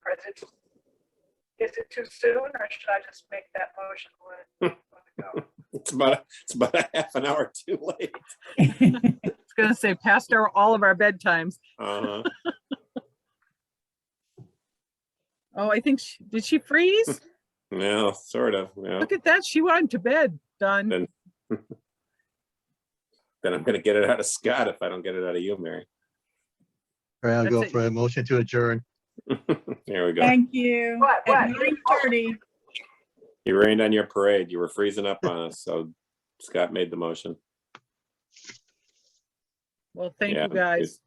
Or is it too soon, or should I just make that motion? Let it go? It's about a half an hour too late. It's gonna say past all of our bedtimes. Uh-huh. Oh, I think, did she freeze? Yeah, sort of, yeah. Look at that. She went to bed. Done. Then then I'm gonna get it out of Scott if I don't get it out of you, Mary. All right, I'll That's go it. for a motion to adjourn. There we go. Thank you. What? At 9:30. You rained on your parade. You were freezing up on us, so Scott made the motion. Well, thank Yeah, you guys.